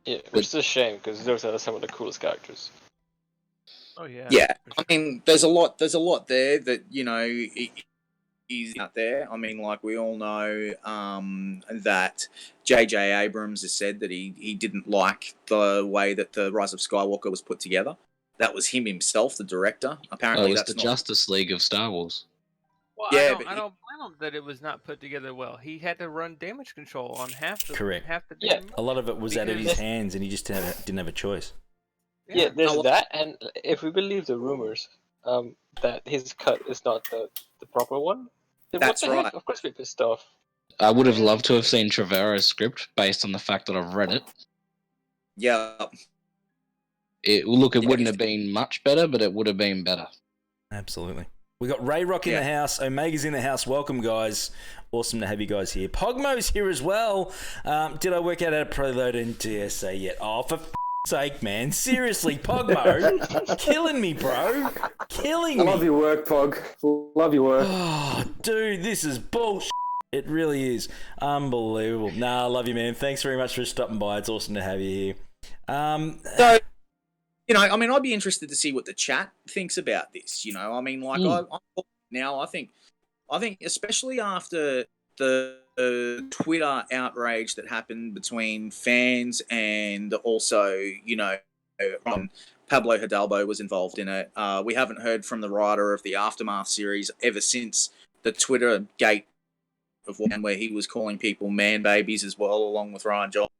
Yeah, which is a shame because those are some of the coolest characters. Oh yeah. Yeah, I mean, there's a lot there that is out there. I mean, like we all know that J.J. Abrams has said that he didn't like the way that the Rise of Skywalker was put together. That was him himself, the director. Apparently, it's that's the Justice League of Star Wars. Well, Yeah, I don't blame him that it was not put together well. He had to run damage control on half the Correct. damn A lot of it was out of his hands, and he just didn't have a choice. Yeah, there's that, and if we believe the rumors, that his cut is not the proper one, then That's what the heck? right. Of course we're pissed off. I would have loved to have seen Trevorrow's script based on the fact that I've read it. Yeah. It wouldn't have been much better, but it would have been better. Absolutely. We got Ray Rock in the house. Omega's in the house. Welcome, guys. Awesome to have you guys here. Pogmo's here as well. Did I work out how to preload into DSA yet? Oh, for sake, man. Seriously, Pogmo. Killing me, bro. Killing me. I love your work, Pog. Love your work. Oh, dude, this is bullshit. It really is. Unbelievable. Nah, I love you, man. Thanks very much for stopping by. It's awesome to have you here. So, I mean, I'd be interested to see what the chat thinks about this. I mean, like, I think especially after the Twitter outrage that happened between fans and also, Pablo Hidalgo was involved in it. We haven't heard from the writer of the Aftermath series ever since the Twitter gate of one where he was calling people man babies as well, along with Ryan Johnson.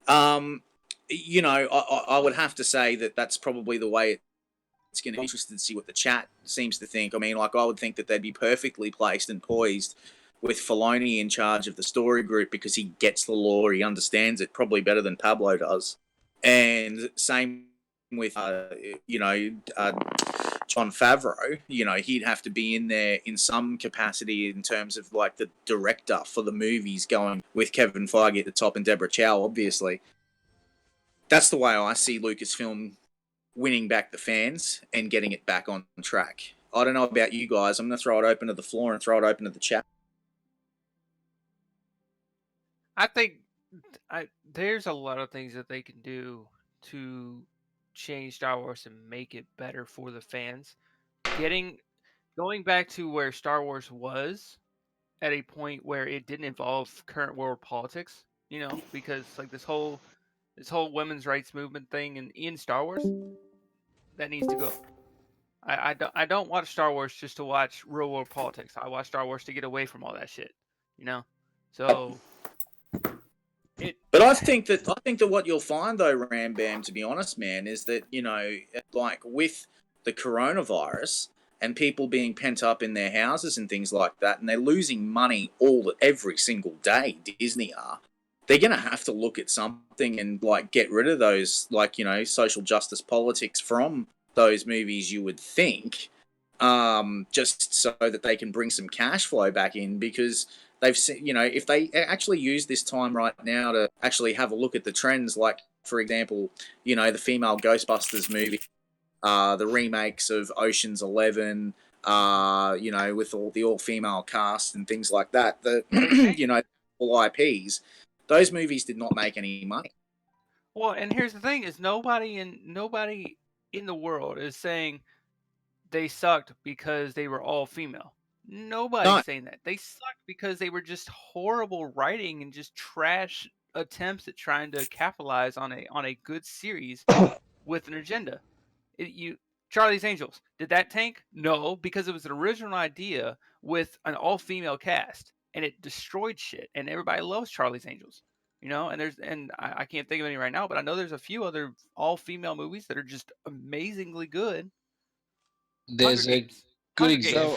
I would have to say that that's probably the way it's going to be interested to see what the chat seems to think. I mean, like, I would think that they'd be perfectly placed and poised with Filoni in charge of the story group because he gets the lore, he understands it probably better than Pablo does. And same with, Jon Favreau, he'd have to be in there in some capacity in terms of, like, the director for the movies, going with Kevin Feige at the top and Deborah Chow, obviously. That's the way I see Lucasfilm winning back the fans and getting it back on track. I don't know about you guys. I'm going to throw it open to the floor and throw it open to the chat. I think there's a lot of things that they can do to change Star Wars and make it better for the fans. Going back to where Star Wars was at a point where it didn't involve current world politics, because like this whole women's rights movement thing in Star Wars, that needs to go. I don't watch Star Wars just to watch real world politics. I watch Star Wars to get away from all that shit. So But I think that what you'll find though, Ram Bam, to be honest, man, is that, like with the coronavirus and people being pent up in their houses and things like that, and they're losing money every single day, Disney are. They're going to have to look at something and, like, get rid of those, like, social justice politics from those movies, you would think, just so that they can bring some cash flow back in, because they've seen, if they actually use this time right now to actually have a look at the trends, like, for example, the female Ghostbusters movie, the remakes of Ocean's 11, with all the all-female cast and things like that, all IPs, those movies did not make any money. Well, and here's the thing: is nobody in the world is saying they sucked because they were all female. Nobody's No. saying that. They sucked because they were just horrible writing and just trash attempts at trying to capitalize on a good series with an agenda. Charlie's Angels, did that tank? No, because it was an original idea with an all-female cast, and it destroyed shit. And everybody loves Charlie's Angels, And I can't think of any right now, but I know there's a few other all-female movies that are just amazingly good. There's a good Hunger example.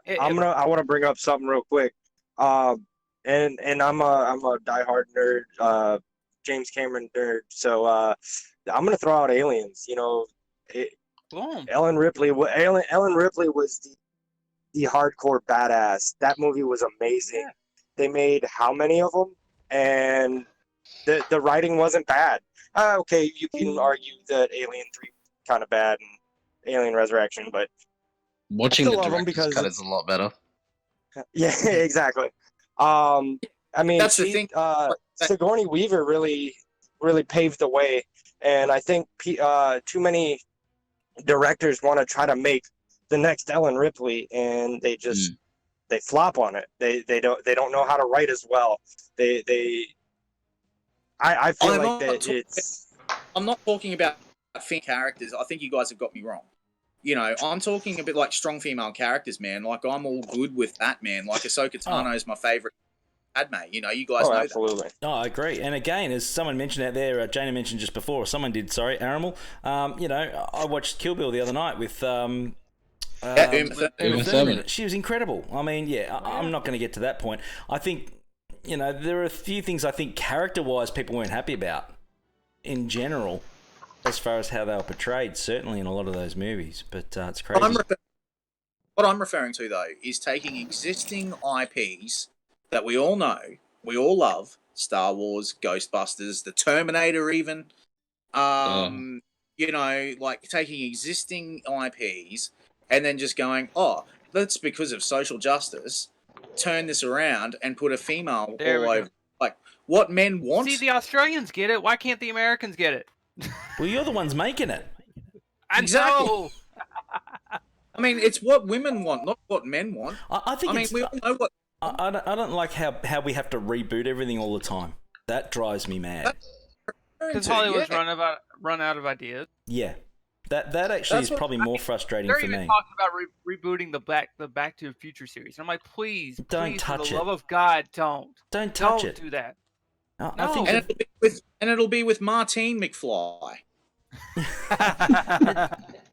Games. I want to bring up something real quick. And I'm a diehard nerd, James Cameron nerd. So I'm gonna throw out Aliens. Ellen Ripley was the hardcore badass. That movie was amazing. Yeah. They made how many of them? And the writing wasn't bad. Okay, you can argue that Alien 3 kind of bad and Alien Resurrection, but watching the director's cut is a lot better. Yeah, exactly. I mean, that's the thing. Sigourney Weaver really paved the way, and I think too many directors want to try to make the next Ellen Ripley, and they just they flop on it. They don't know how to write as well. I feel like that it's. I'm not talking about female characters. I think you guys have got me wrong. I'm talking a bit like strong female characters, man. Like, I'm all good with that, man. Like, Ahsoka Tano is my favorite Padme. You guys know absolutely. that. No, I agree. And again, as someone mentioned out there, Jana mentioned just before, Arimal. I watched Kill Bill the other night with Uma Thurman. She was incredible. I mean, I'm not going to get to that point. I think, there are a few things I think character-wise people weren't happy about in general, as far as how they were portrayed, certainly in a lot of those movies. But it's crazy. What I'm referring to, though, is taking existing IPs that we all know, we all love, Star Wars, Ghostbusters, The Terminator even, like taking existing IPs and then just going, that's because of social justice, turn this around and put a female all over. Like, what men want. See, the Australians get it. Why can't the Americans get it? Well, you're the ones making it. Exactly. know. I mean, it's what women want, not what men want. I think we all know what. I don't like how we have to reboot everything all the time. That drives me mad. Because Hollywood's run out of ideas. Yeah, that actually is probably more frustrating for me. They're even talking about rebooting the Back to the Future series. I'm like, please, don't touch for the it. love of God, don't touch it. Don't do that. No. I think it'll be with Martine McFly.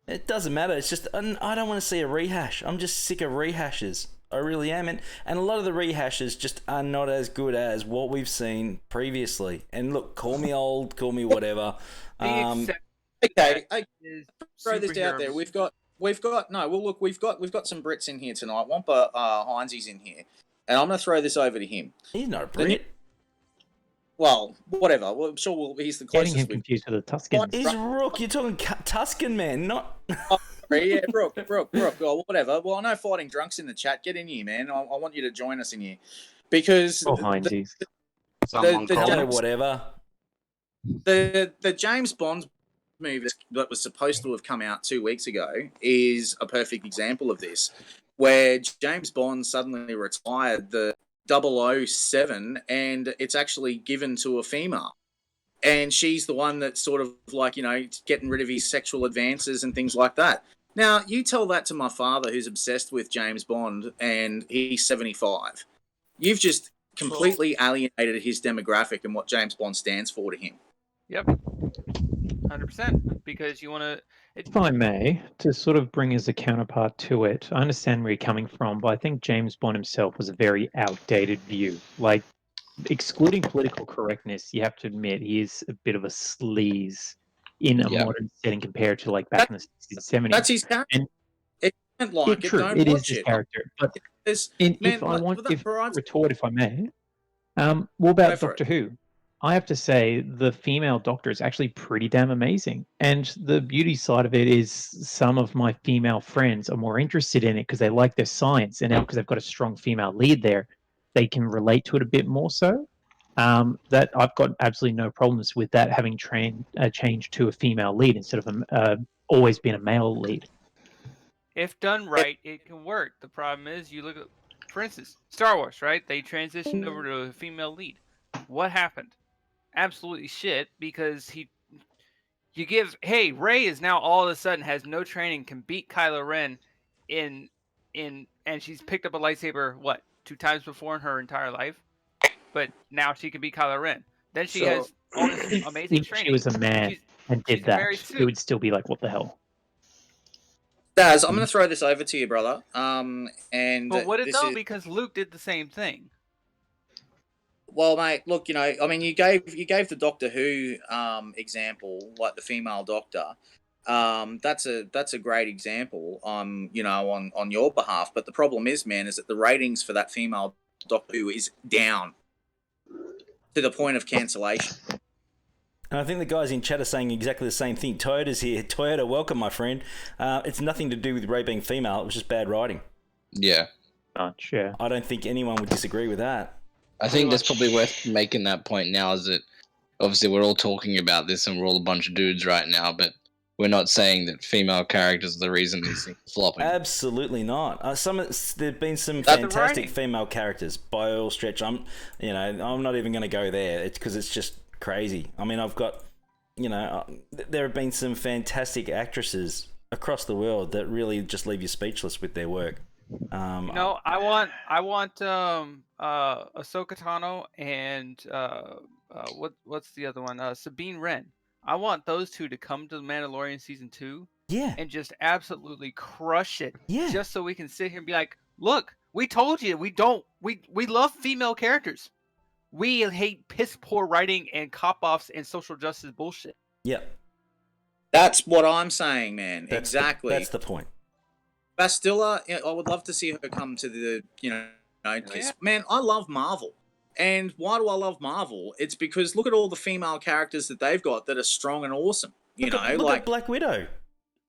It doesn't matter. It's just I don't want to see a rehash. I'm just sick of rehashes. I really am, and a lot of the rehashes just are not as good as what we've seen previously. And look, call me old, call me whatever. Okay, throw this out there. We've got some Brits in here tonight. Wampa Hynesy's in here, and I'm going to throw this over to him. He's not a Brit. Well, whatever. Well, I'm sure he's the closest. Getting him confused with the Tuscan. He's Rook. You're talking Tuscan man, not. Yeah, Rook. Oh, whatever. Well, I know Fighting Drunk's in the chat. Get in here, man. I want you to join us in here because. Whatever. The James Bond movie that was supposed to have come out 2 weeks ago is a perfect example of this, where James Bond suddenly retired the 007 and it's actually given to a female. And she's the one that's sort of like, getting rid of his sexual advances and things like that. Now, you tell that to my father who's obsessed with James Bond and he's 75. You've just completely alienated his demographic and what James Bond stands for to him. Yep. 100%. Because you want to... If I may, to sort of bring as a counterpart to it, I understand where you're coming from, but I think James Bond himself was a very outdated view. Like, excluding political correctness, you have to admit he is a bit of a sleaze in a modern setting compared to like back in the 60s, 70s. That's his character. And it is his character. But if I retort, if I may, what about Doctor Who? I have to say the female Doctor is actually pretty damn amazing. And the beauty side of it is some of my female friends are more interested in it because they like their science. And now because they've got a strong female lead there, they can relate to it a bit more so. That I've got absolutely no problems with that having changed to a female lead instead of always being a male lead. If done right, it can work. The problem is, you look at, for instance, Star Wars, right? They transitioned over to a female lead. What happened? Absolutely shit, because hey, Rey is now all of a sudden has no training, can beat Kylo Ren in and she's picked up a lightsaber, what, 2 times before in her entire life? But now she can beat Kylo Ren. Then she has all this amazing If training. she was a man and did she's a Mary that, Sue. it would still be like, what the hell? Daz, I'm going to throw this over to you, brother. And But would it this though? is, Because Luke did the same thing. well, mate. Look, I mean, you gave the Doctor Who example, like the female Doctor. That's a great example. On your behalf. But the problem is, man, is that the ratings for that female Doctor Who is down to the point of cancellation. And I think the guys in chat are saying exactly the same thing. Toyota's here. Toyota, welcome, my friend. It's nothing to do with Rey being female. It was just bad writing. Yeah. Yeah. I don't think anyone would disagree with that. I think that's probably worth making that point now, is that obviously we're all talking about this and we're all a bunch of dudes right now, but we're not saying that female characters are the reason these things are flopping. Absolutely not. There've been some That's fantastic right. female characters by all stretch. I'm not even going to go there. It's because it's just crazy. I mean, I've got, there have been some fantastic actresses across the world that really just leave you speechless with their work. No, I want Ahsoka Tano and what's the other one? Sabine Wren. I want those two to come to The Mandalorian season 2. Yeah. And just absolutely crush it. Yeah. Just so we can sit here and be like, look, we told you we love female characters. We hate piss poor writing and cop offs and social justice bullshit. Yep. That's what I'm saying, man. Exactly. That's the point. Bastilla, I would love to see her come to the, man, I love Marvel. And why do I love Marvel? It's because look at all the female characters that they've got that are strong and awesome. Look at Black Widow.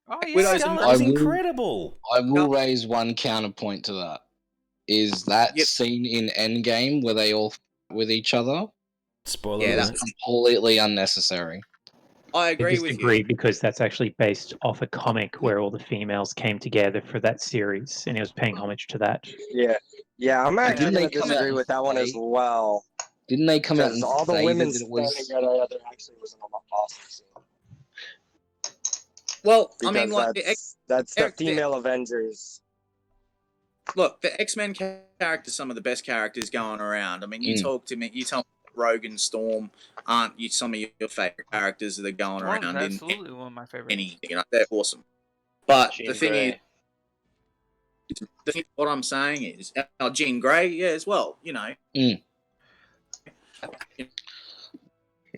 Oh, yeah. Widow's That's incredible. I will raise one counterpoint to that. Is that scene in Endgame where they all with each other? Spoiler alert. that's Completely unnecessary. I I agree with disagree you. because that's actually based off a comic where all the females came together for that series, and it was paying homage to that. Yeah, I'm actually Didn't they going to come out disagree and with that one as say- well. Didn't they come out Because and all the say women that it was? standing together actually was an awesome scene. Well, I Because mean, like, that's the female Avengers. Look, the X-Men characters, some of the best characters going around. I mean, you tell me Rogue, Storm aren't some of your favorite characters that are going Storm's around absolutely one of my favorites. anything. They're awesome. But Jean the thing Grey. is, what I'm saying is, Jean Grey, yeah, as well.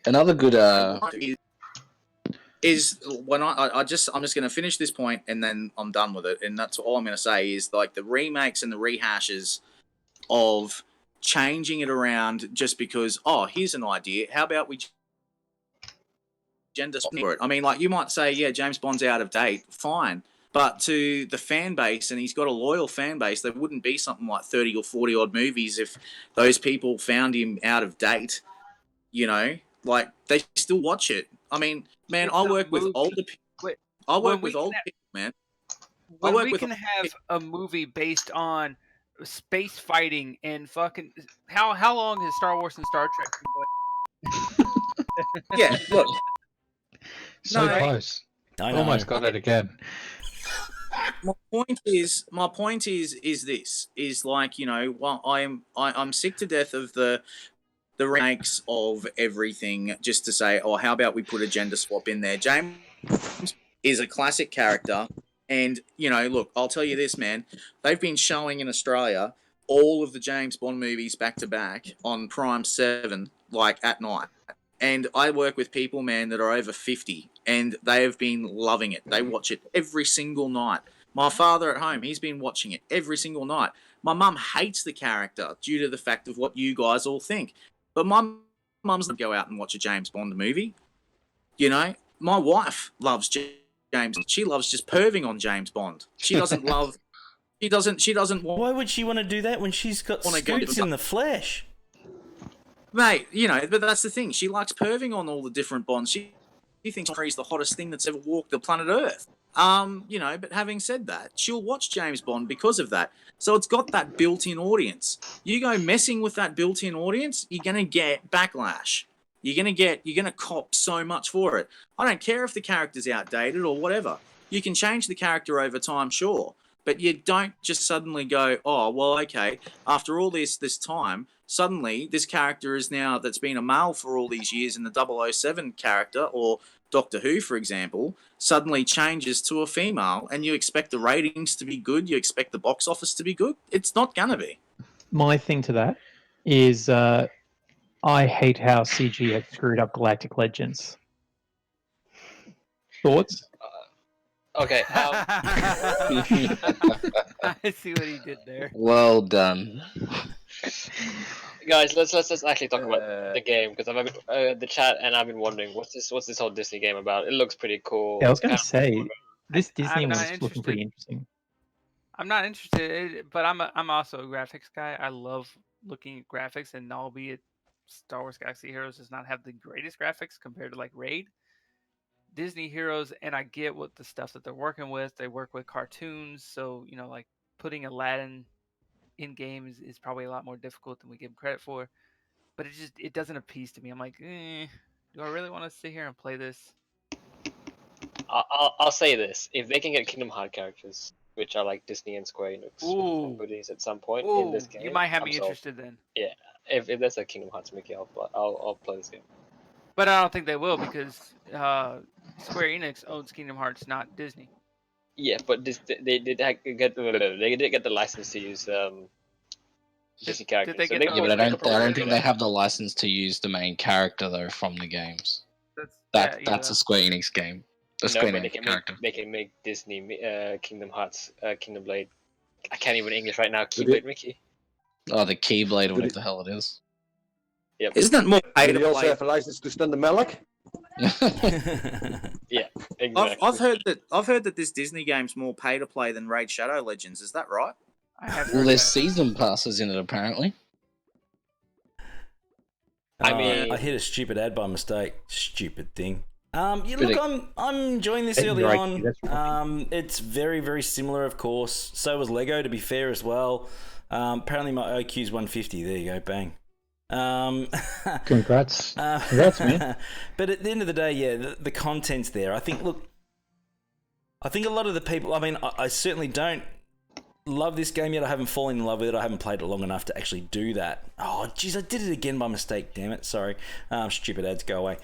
Another good is when I'm just going to finish this point and then I'm done with it, and that's all I'm going to say is like the remakes and the rehashes of changing it around just because here's an idea, how about we gender swap it? I mean, like, you might say, yeah, James Bond's out of date, fine, but to the fan base, and he's got a loyal fan base, there wouldn't be something like 30 or 40 odd movies if those people found him out of date. Like, they still watch it. I mean, man, I work with older people. I work with old people, man. When we can have a movie based on space fighting and fucking how long has Star Wars and Star Trek been going? Yeah, look. So No, close. I know. Almost got it again. My point is this is like, well, I'm sick to death of the remakes of everything just to say, how about we put a gender swap in there? James is a classic character, and look, I'll tell you this, man, they've been showing in Australia all of the James Bond movies back to back on Prime 7, like at night. And I work with people, man, that are over 50, and they have been loving it. They watch it every single night. My father at home, he's been watching it every single night. My mum hates the character due to the fact of what you guys all think. But my mum's going to go out and watch a James Bond movie. My wife loves James. She loves just perving on James Bond. She doesn't love... She doesn't want... Why would she want to do that when she's got scoots in the flesh? Mate, but that's the thing. She likes perving on all the different Bonds. She thinks he's the hottest thing that's ever walked the planet Earth. But having said that, she'll watch James Bond because of that. So it's got that built-in audience. You go messing with that built-in audience, you're gonna get backlash. You're gonna cop so much for it. I don't care if the character's outdated or whatever. You can change the character over time, sure, but you don't just suddenly go, oh, well, okay, after all this time, suddenly this character is now, that's been a male for all these years in the 007 character, or Doctor Who, for example, suddenly changes to a female, and you expect the ratings to be good, you expect the box office to be good. It's not gonna be. My thing to that is I hate how CG has screwed up Galactic Legends. Thoughts? Okay. I see what he did there. Well done. Guys, let's actually talk about the game, because I've been the chat, and I've been wondering what's this whole Disney game about. It looks pretty cool. Yeah, I was going to say this Disney I'm not one's looking pretty interesting. I'm not interested, but I'm also a graphics guy. I love looking at graphics, and albeit Star Wars Galaxy Heroes does not have the greatest graphics compared to like Raid, Disney Heroes, and I get what the stuff that they're working with. They work with cartoons, so like putting Aladdin in game is probably a lot more difficult than we give them credit for. But it doesn't appease to me. I'm like, do I really want to sit here and play this? I'll say this: if they can get Kingdom Hearts characters, which are like Disney and Square Enix goodies at some point in this game, You might have I'm me sold. interested then. Yeah, if there's a Kingdom Hearts Mickey, I'll play this game. But I don't think they will, because Square Enix owns Kingdom Hearts, not Disney. Yeah, but they did get the license to use Disney characters. they get Yeah, but I don't think they have the license to use the main character though from the games. That's a Square Enix game. A Square but Enix character. they can make Disney Kingdom Hearts Kingdom Blade. I can't even English right now. Keyblade Mickey. Oh, the Keyblade, whatever the hell it is. Yep. Isn't that more pay Do to they also play? have a license to stun the Melk? Yeah, exactly. I've heard that this Disney game's more pay to play than Raid Shadow Legends. Is that right? Well, there's season passes in it apparently. I mean, I hit a stupid ad by mistake. Stupid thing. Yeah, But look, I'm enjoying this That's early right, on. that's It's very, very similar, of course. So was Lego, to be fair, as well. Apparently my IQ's 150. There you go, bang. Congrats. Congrats, man. But at the end of the day, yeah, the content's there. I think a lot of the people, I mean, I certainly don't love this game yet. I haven't fallen in love with it. I haven't played it long enough to actually do that. Oh, jeez, I did it again by mistake. Damn it. Sorry. Stupid ads, go away.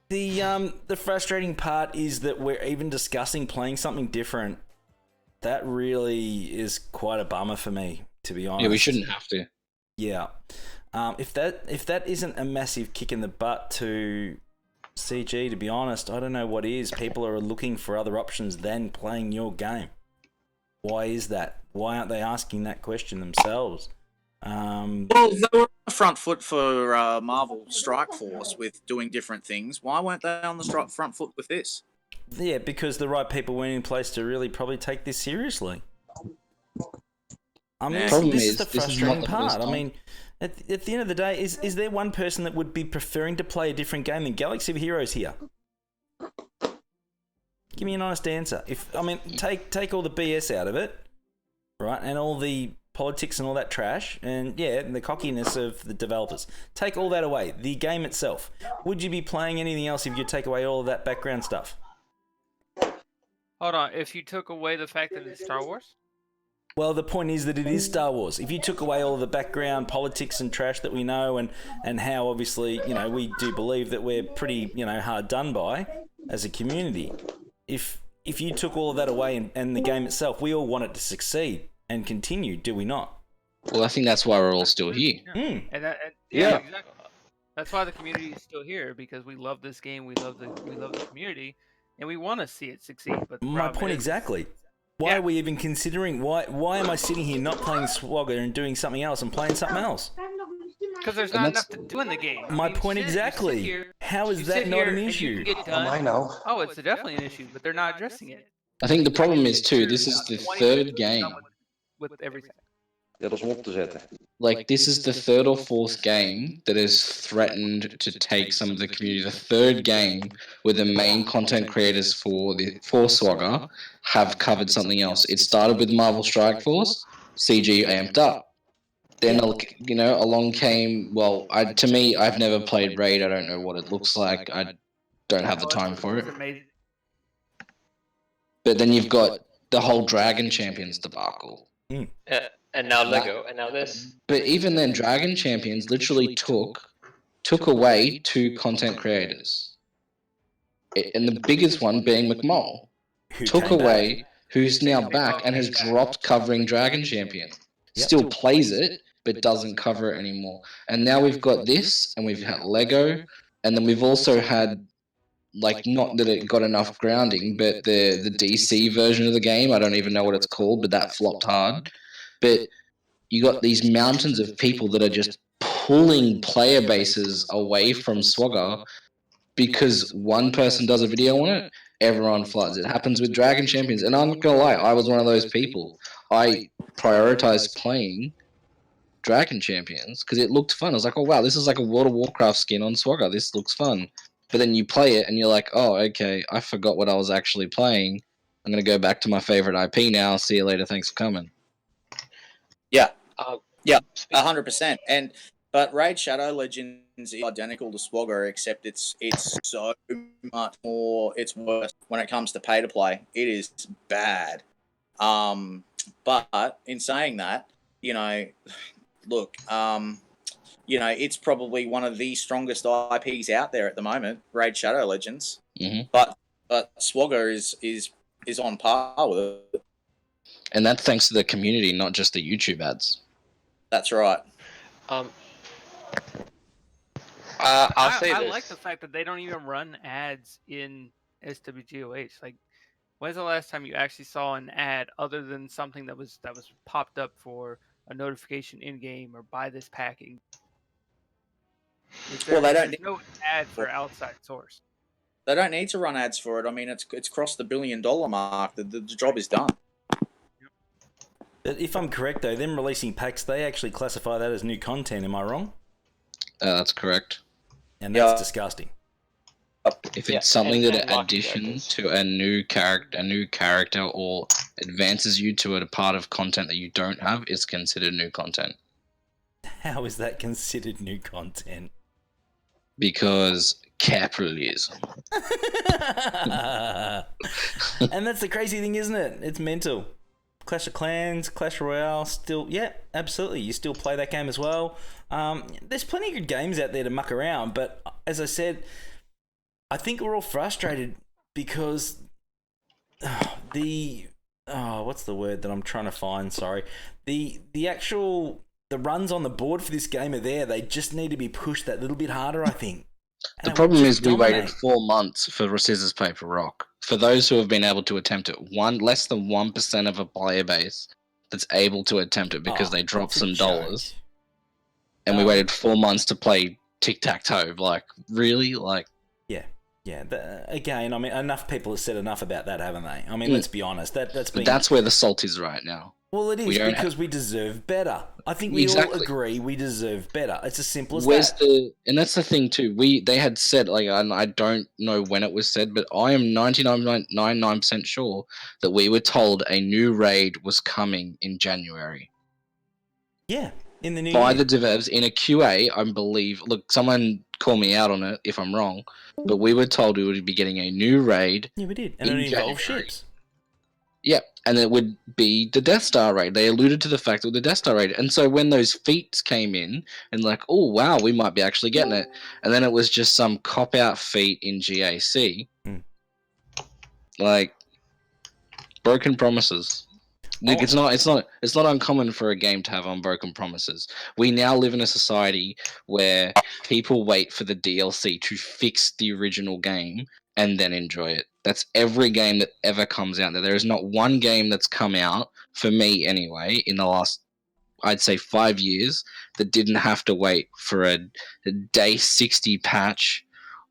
The frustrating part is that we're even discussing playing something different. That really is quite a bummer for me, to be honest. Yeah, we shouldn't have to. Yeah. If that isn't a massive kick in the butt to CG, to be honest, I don't know what is. People are looking for other options than playing your game. Why is that? Why aren't they asking that question themselves? Well, they were on the front foot for Marvel Strike Force with doing different things. Why weren't they on the front foot with this? Yeah, because the right people weren't in place to really probably take this seriously. I mean, this is the frustrating part. I mean, at the end of the day, is there one person that would be preferring to play a different game than Galaxy of Heroes here? Give me an honest answer. Take all the BS out of it, right, and all the politics and all that trash, and the cockiness of the developers. Take all that away. The game itself. Would you be playing anything else if you take away all of that background stuff? Hold on. If you took away the fact that it's Star Wars? Well, the point is that it is Star Wars. If you took away all of the background politics and trash that we know, and how obviously, we do believe that we're pretty, hard done by as a community. If you took all of that away and the game itself, we all want it to succeed and continue, do we not? Well, I think that's why we're all still here. And Yeah. exactly. That's why the community is still here, because we love this game, we love the community, and we want to see it succeed. But My point exactly. Why are we even considering? Why am I sitting here not playing Swagger and doing something else and playing something else? Because there's not enough to do in the game. My point exactly. How is that not an issue? I know. Oh, it's definitely an issue, but they're not addressing it. I think the problem is too, this is the third game. With everything. Ja, dat is om op te zetten. like this is the third or fourth game that has threatened to take some of the community. The third game where the main content creators for Swagger have covered something else. It started with Marvel Strike Force, CG amped up. Then along came to me, I've never played Raid. I don't know what it looks like. I don't have the time for it. It's amazing. But then you've got the whole Dragon Champions debacle. And now Lego, and now this. But even then, Dragon Champions literally took away two content creators. And the biggest one being McMull. Took away, who's now back and has dropped covering Dragon Champion. Still plays it, but doesn't cover it anymore. And now we've got this, and we've had Lego, and then we've also had, like, not that it got enough grounding, but the DC version of the game, I don't even know what it's called, but that flopped hard. But you got these mountains of people that are just pulling player bases away from Swagger because one person does a video on it, everyone floods. It happens with Dragon Champions, and I'm not gonna lie, I was one of those people. I prioritized playing Dragon Champions because it looked fun. I was like, oh wow, this is like a World of Warcraft skin on Swagger. This looks fun. But then you play it and you're like, oh, okay, I forgot what I was actually playing. I'm gonna go back to my favorite IP now. See you later. Thanks for coming. Yeah, 100%. But Raid Shadow Legends is identical to Swagger, except it's so much more. It's worse when it comes to pay to play. It is bad. But in saying that, look, it's probably one of the strongest IPs out there at the moment, Raid Shadow Legends. Mm-hmm. But Swagger is on par with it. And that's thanks to the community, not just the YouTube ads. That's right. I'll say I this. like the fact that they don't even run ads in SWGOH. Like, when's the last time you actually saw an ad other than something that was popped up for a notification in game or buy this packing? Well, they don't There's no ad for outside source. They don't need to run ads for it. I mean, it's crossed the $1 billion mark. The job is done. If I'm correct, though, them releasing packs, they actually classify that as new content. Am I wrong? That's correct. And that's disgusting. If it's something that additions to a new character, or advances you to a part of content that you don't have, it's considered new content. How is that considered new content? Because capitalism. And that's the crazy thing, isn't it? It's mental. Clash of Clans, Clash Royale, still, yeah, absolutely. You still play that game as well. There's plenty of good games out there to muck around, but as I said, I think we're all frustrated because what's the word that I'm trying to find? Sorry. The runs on the board for this game are there. They just need to be pushed that little bit harder, I think. The problem is we waited 4 months for Scissors Paper Rock. For those who have been able to attempt it, less than 1% of a player base that's able to attempt it because they dropped some dollars. And we waited 4 months to play tic-tac-toe. Like, really? Like, yeah. Again, I mean, enough people have said enough about that, haven't they? I mean, let's be honest. That's where the salt is right now. Well, it is because we deserve better. I think we all agree we deserve better. It's as simple as that. And that's the thing too. They had said, like, I don't know when it was said, but I am 99.99% sure that we were told a new raid was coming in January. Yeah, in the new by year. the devs in a QA, I believe. Look, someone call me out on it if I'm wrong, but we were told we would be getting a new raid. Yeah, we did, and it involved ships. Yeah, and it would be the Death Star raid. They alluded to the fact of the Death Star raid. And so when those feats came in, and like, oh, wow, we might be actually getting it. And then it was just some cop-out feat in GAC. Like, broken promises. Like, it's not uncommon for a game to have unbroken promises. We now live in a society where people wait for the DLC to fix the original game and then enjoy it. That's every game that ever comes out there. There is not one game that's come out, for me anyway, in the last, I'd say, 5 years that didn't have to wait for a day 60 patch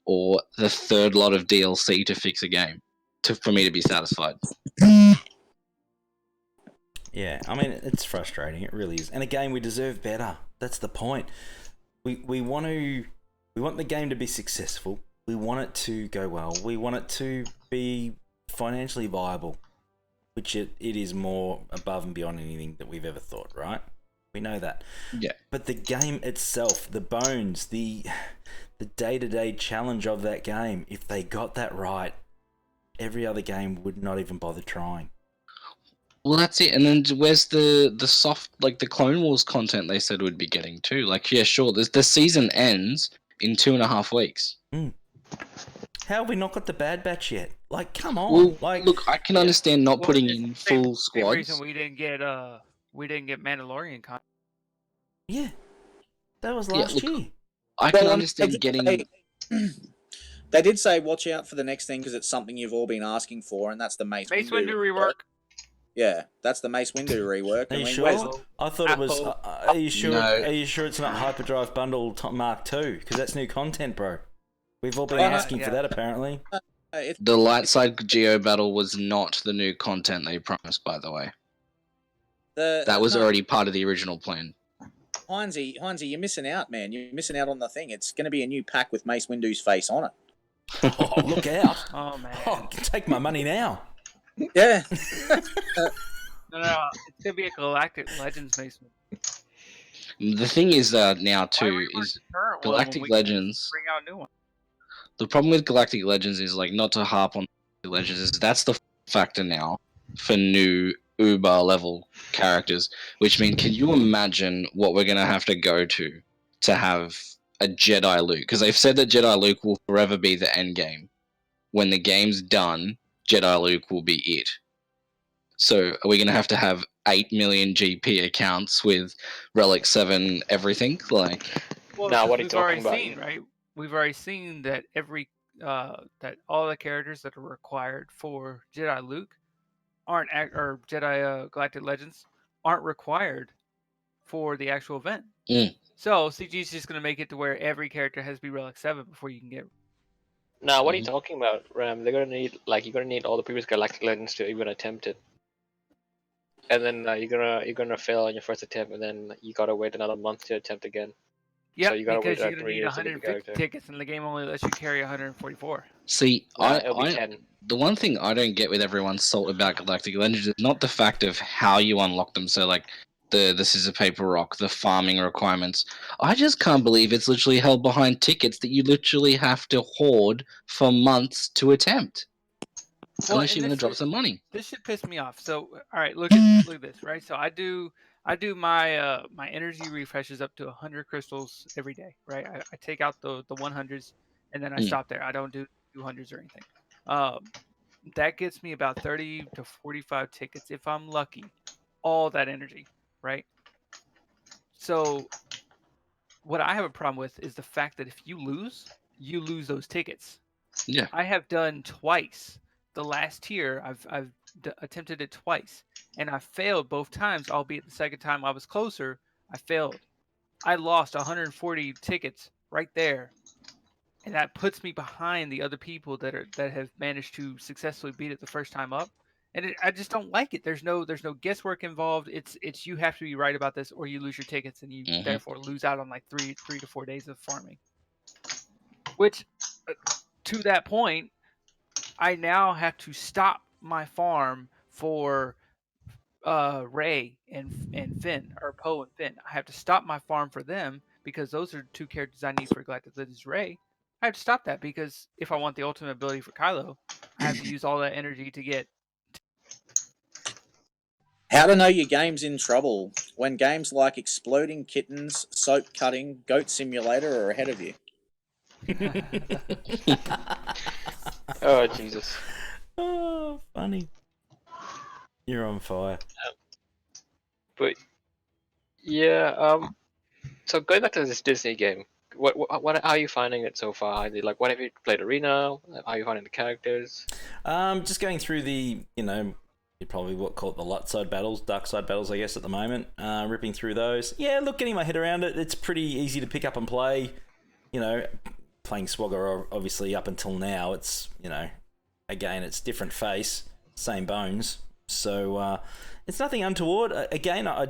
or the third lot of DLC to fix a game for me to be satisfied. Yeah, I mean, it's frustrating. It really is. And again, we deserve better. That's the point. We want the game to be successful. We want it to go well. We want it to be financially viable, which it is more above and beyond anything that we've ever thought, right? We know that. Yeah. But the game itself, the bones, the day-to-day challenge of that game, if they got that right, every other game would not even bother trying. Well, that's it. And then where's the soft, like the Clone Wars content they said would be getting too? Like, yeah, sure. The season ends in 2.5 weeks. How have we not got the Bad Batch yet? Like, come on. Well, Like, look, I can understand not Well, putting it's in the same- full Same reason squads. we didn't get Mandalorian content. Yeah, that was Yeah, last look, year. I can Well, understand getting. They did say watch out for the next thing because it's something you've all been asking for, and that's the Mace Windu rework. Yeah, that's the Mace Windu rework. Are you where's- sure? I thought it was. Apple. Are you sure? No. Are you sure it's not Hyperdrive Bundle Mark II? Because that's new content, bro. We've all been Yeah, asking for yeah. that, apparently. The light side Geo battle was not the new content they promised, by the way. That was no, already part of the original plan. Hynesy, you're missing out, man. You're missing out on the thing. It's going to be a new pack with Mace Windu's face on it. Oh, look out! Oh man. Oh, take my money now. Yeah. No, it's gonna be a Galactic Legends basement. The thing is now Why too rework is the current one when Galactic we can Legends. bring out a new one. The problem with Galactic Legends is like not to harp on Legends is that's the factor now for new Uber level characters. Which means, can you imagine what we're gonna have to go to have a Jedi Luke? Because they've said that Jedi Luke will forever be the end game. When the game's done, Jedi Luke will be it. So are we going to have 8 million GP accounts with Relic 7 everything? Like, Well, Now, 'cause what are you we've already talking about? seen, right? We've already seen that that all the characters that are required for Jedi Luke or Jedi Galactic Legends aren't required for the actual event. So CG is just going to make it to where every character has to be Relic 7 before you can get. Now, what are you talking about, Ram? They're gonna need you're gonna need all the previous Galactic Legends to even attempt it, and then you're gonna fail on your first attempt, and then you gotta wait another month to attempt again. Yeah, so you gotta because wait you're going to 3 need years to get the 150 character. tickets, and the game only lets you carry 144. see, It'll be 10. the one thing I don't get with everyone's salt about Galactic Legends is not the fact of how you unlock them. So, like, the scissor paper rock, the farming requirements. I just can't believe it's literally held behind tickets that you literally have to hoard for months to attempt. Unless you're going to drop some money. This should piss me off. So, all right, look at this, right? So I do my my energy refreshes up to 100 crystals every day, right? I take out the 100s and then I stop there. I don't do 200s or anything. That gets me about 30 to 45 tickets if I'm lucky. All that energy, right? So what I have a problem with is the fact that if you lose those tickets. Yeah. I have done twice. The last tier, I've attempted it twice, and I failed both times. Albeit the second time I was closer, I failed. I lost 140 tickets right there, and that puts me behind the other people that have managed to successfully beat it the first time up. And I just don't like it. There's no guesswork involved. It's you have to be right about this, or you lose your tickets, and you therefore lose out on like three to 4 days of farming. Which, to that point, I now have to stop my farm for Ray and Finn, or Poe and Finn. I have to stop my farm for them because those are two characters I need for Galactic Legends Ray. I have to stop that because if I want the ultimate ability for Kylo, I have to use all that energy to get. How to know your game's in trouble when games like Exploding Kittens, Soap Cutting, Goat Simulator are ahead of you. Oh Jesus! Oh, funny. You're on fire. But yeah, so going back to this Disney game, what are you finding it so far? Like, what have you played Arena? Are you finding the characters? Just going through the, you'd probably call it the light side battles, dark side battles, I guess, at the moment. Ripping through those. Yeah, look, getting my head around it. It's pretty easy to pick up and play. Playing Swagger, obviously, up until now, it's, again, it's different face, same bones. So it's nothing untoward. Again, I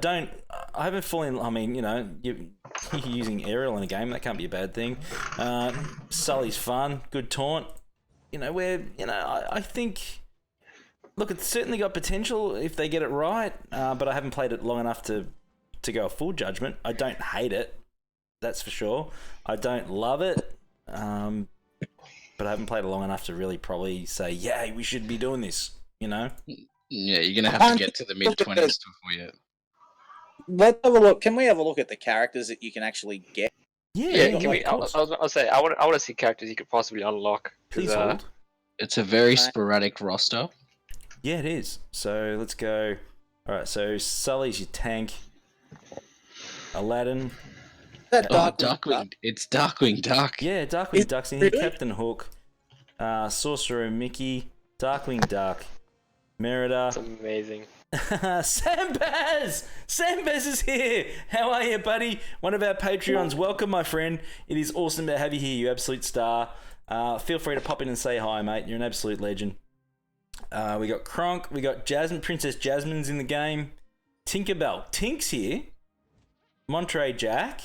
haven't fallen. I mean, you're using aerial in a game, that can't be a bad thing. Sully's fun, good taunt. I think. Look, it's certainly got potential if they get it right, but I haven't played it long enough to go a full judgment. I don't hate it, that's for sure. I don't love it, but I haven't played it long enough to really probably say, yeah, we should be doing this, Yeah, you're going to have to get to the mid-20s before you... Let's have a look. Can we have a look at the characters that you can actually get? I'll say, I want to see characters you could possibly unlock. Please hold. It's a very sporadic roster. Yeah, it is. So let's go. All right, so Sully's your tank. Aladdin. Darkwing. It's Darkwing Duck. Yeah, Darkwing Duck's in here. Captain Hook. Sorcerer Mickey. Darkwing Duck. Merida. That's amazing. Sambaz! Sambaz is here! How are you, buddy? One of our Patreons. Welcome, my friend. It is awesome to have you here, you absolute star. Feel free to pop in and say hi, mate. You're an absolute legend. We got Kronk, we got Jasmine, Princess Jasmine's in the game. Tinkerbell, Tink's here. Monterey Jack.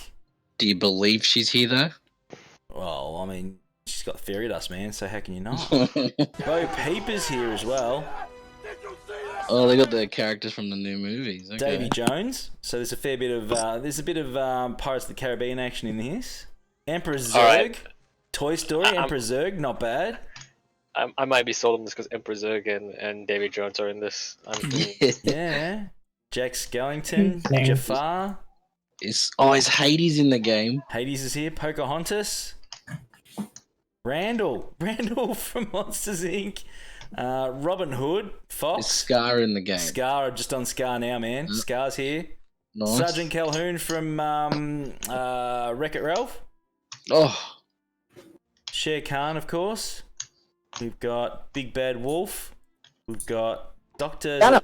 Do you believe she's here though? Well, I mean, she's got fairy dust, man, so how can you not? Bo Peep's here as well. Oh, they got the characters from the new movies. Okay. Davy Jones. So there's a fair bit of Pirates of the Caribbean action in this. Emperor Zurg. Right. Toy Story, Emperor Zurg, not bad. I might be sold on this because Emperor Zurg and David Jones are in this. Yeah. Jack Skellington, Jafar. Is Hades in the game? Hades is here. Pocahontas. Randall from Monsters Inc. Robin Hood, Fox. Is Scar in the game? Scar, just on Scar now, man. Scar's here. Nice. Sergeant Calhoun from Wreck-It Ralph. Oh. Shere Khan, of course. We've got Big Bad Wolf. We've got Dr. The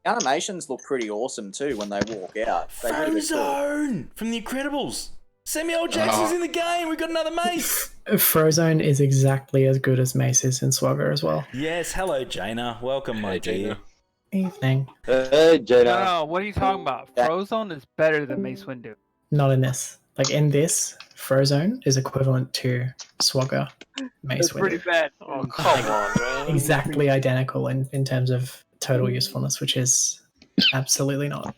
animations look pretty awesome too when they walk out. Frozone from The Incredibles. Samuel L. Jackson's in the game. We've got another Mace. Frozone is exactly as good as Mace is in Swagger as well. Yes, hello, Jaina. Welcome, my dear. Evening. Hey, Jaina. No, what are you talking about? Frozone is better than Mace Windu. Not in this. Like in this, Frozone is equivalent to Swagger Mace It's pretty Windu. bad. Oh, come on, man. Exactly identical in terms of total usefulness, which is absolutely not.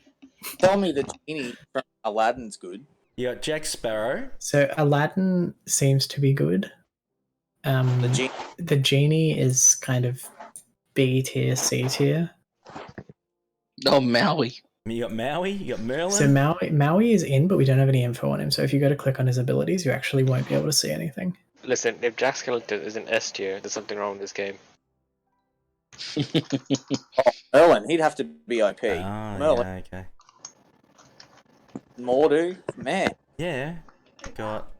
Tell me the genie from Aladdin's good. You got Jack Sparrow. So Aladdin seems to be good. The genie is kind of B tier, C tier. Oh, Maui. You got Maui. You got Merlin. So Maui is in, but we don't have any info on him. So if you go to click on his abilities, you actually won't be able to see anything. Listen, if Jack Skellington is in S tier, there's something wrong with this game. Merlin, he'd have to be OP. Oh, Merlin. yeah, okay. Mordu, man. Yeah. Got.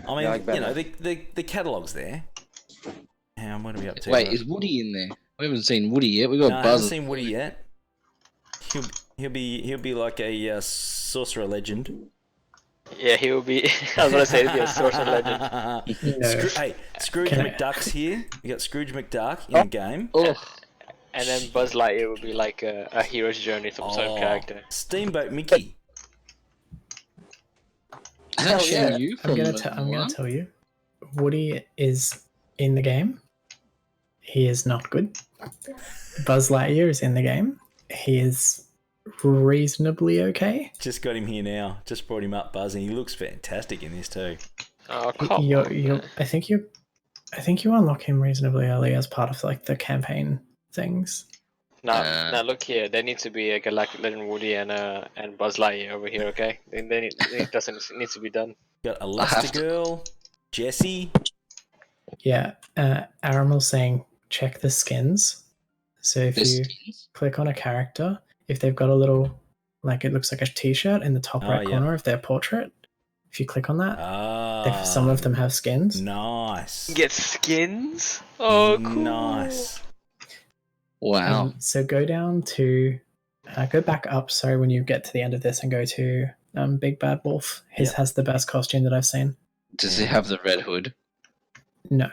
I mean, the catalogue's there. What are we up to? Wait, is Woody in there? We haven't seen Woody yet. We got No, I Buzz. haven't seen Woody yet. He'll be like a sorcerer legend. Yeah, he will be. I was gonna say he'll be a sorcerer legend. Scrooge McDuck's here. You got Scrooge McDuck in the game. And then Buzz Lightyear will be like a hero's journey from some character. Steamboat Mickey. I'm gonna tell you, Woody is in the game. He is not good. Buzz Lightyear is in the game. He is reasonably okay. Just got him here now. Just brought him up, Buzz, and he looks fantastic in this too. Oh, come on. I think you unlock him reasonably early as part of like the campaign things. Now look here. There needs to be a Galactic Legend Woody and Buzz Lightyear over here. Okay, it needs to be done. Got Elastigirl, Jessie. Yeah, Aramel's saying check the skins. So if you click on a character, if they've got a little, like it looks like a t-shirt in the top right corner of their portrait, if you click on that, some of them have skins. Nice. Get skins? Oh, cool. Nice. Wow. So go down to, go back up, sorry, when you get to the end of this and go to Big Bad Wolf. His has the best costume that I've seen. Does he have the red hood? No,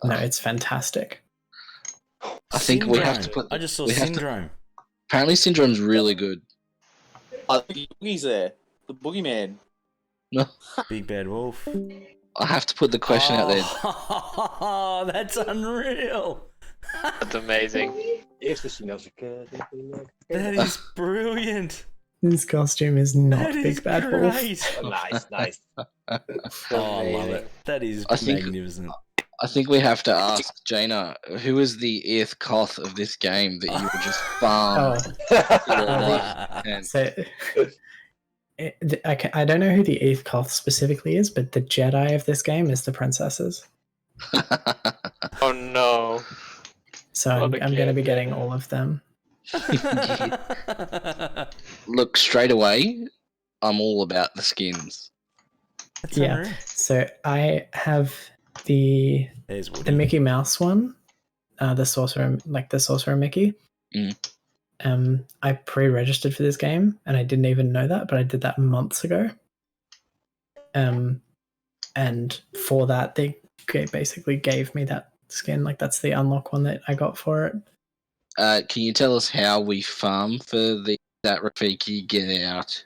it's fantastic. I think we have to Syndrome. put. I just saw we have to- Syndrome. Apparently, Syndrome's really good. I think Boogie's there. The boogeyman. No, Big Bad Wolf. I have to put the question out there. Oh, that's unreal. That's amazing. Eerst gezien als ik... That is brilliant. His costume is not That is Big Bad Wolf. great. Nice, nice. Oh, I love it. That is I think- magnificent. I think we have to ask Jaina, who is the Earth Koth of this game that you would just farm your life? And So, I don't know who the Eth Koth specifically is, but the Jedi of this game is the princesses. Oh no. So Well, I'm the going to be kid, getting yeah. all of them. Look, straight away, I'm all about the skins. That's Yeah. unreal. So I have the There's Woody. the Mickey Mouse one, the sorcerer Mickey. Mm. I pre-registered for this game, and I didn't even know that, but I did that months ago. And for that, they basically gave me that skin. Like that's the unlock one that I got for it. Can you tell us how we farm for that Rafiki get out?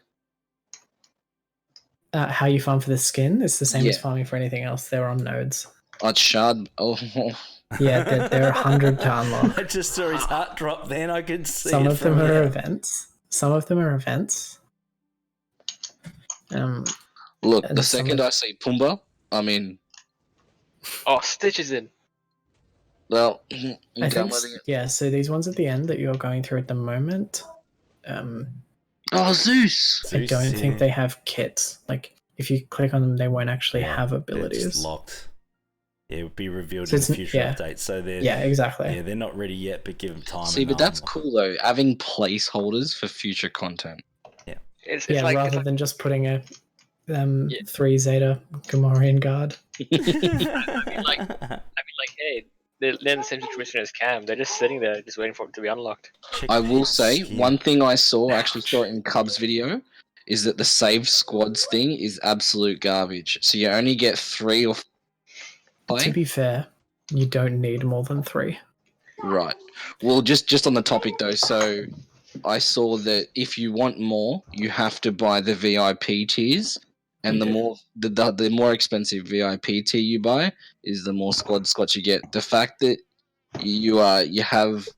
How you farm for the skin is the same as Yeah. farming for anything else. They're on nodes. I'd shard. Oh, Yeah, they're 100 to unlock. I just saw his heart drop then. I could see Some it of them from are here. events. Some of them are events. look, And the some second of- I see Pumbaa, I'm in. Oh, Stitch is in. Well, I I'm think, downloading it. yeah, so these ones at the end that you're going through at the moment, Oh, Zeus! I don't think they have kits. Like, if you click on them, they won't actually have They're just abilities. locked. It will be revealed So in it's- future yeah. updates. So they're Yeah, exactly. Yeah, they're not ready yet, but give them time. See, and but that's unlock. cool though. Having placeholders for future content. It's Yeah, like, rather than just putting a 3 Zeta Gamorrean guard. hey, they're in the same situation as Cam. They're just sitting there, just waiting for it to be unlocked. I will say one thing I actually saw it in Cubs video, is that the saved squads thing is absolute garbage. So you only get 3 or 4. To be fair, you don't need more than 3. Right. Well, just on the topic though, so I saw that if you want more, you have to buy the VIP tiers, and the more the more expensive VIP tier you buy is the more squad slots you get. The fact that you have,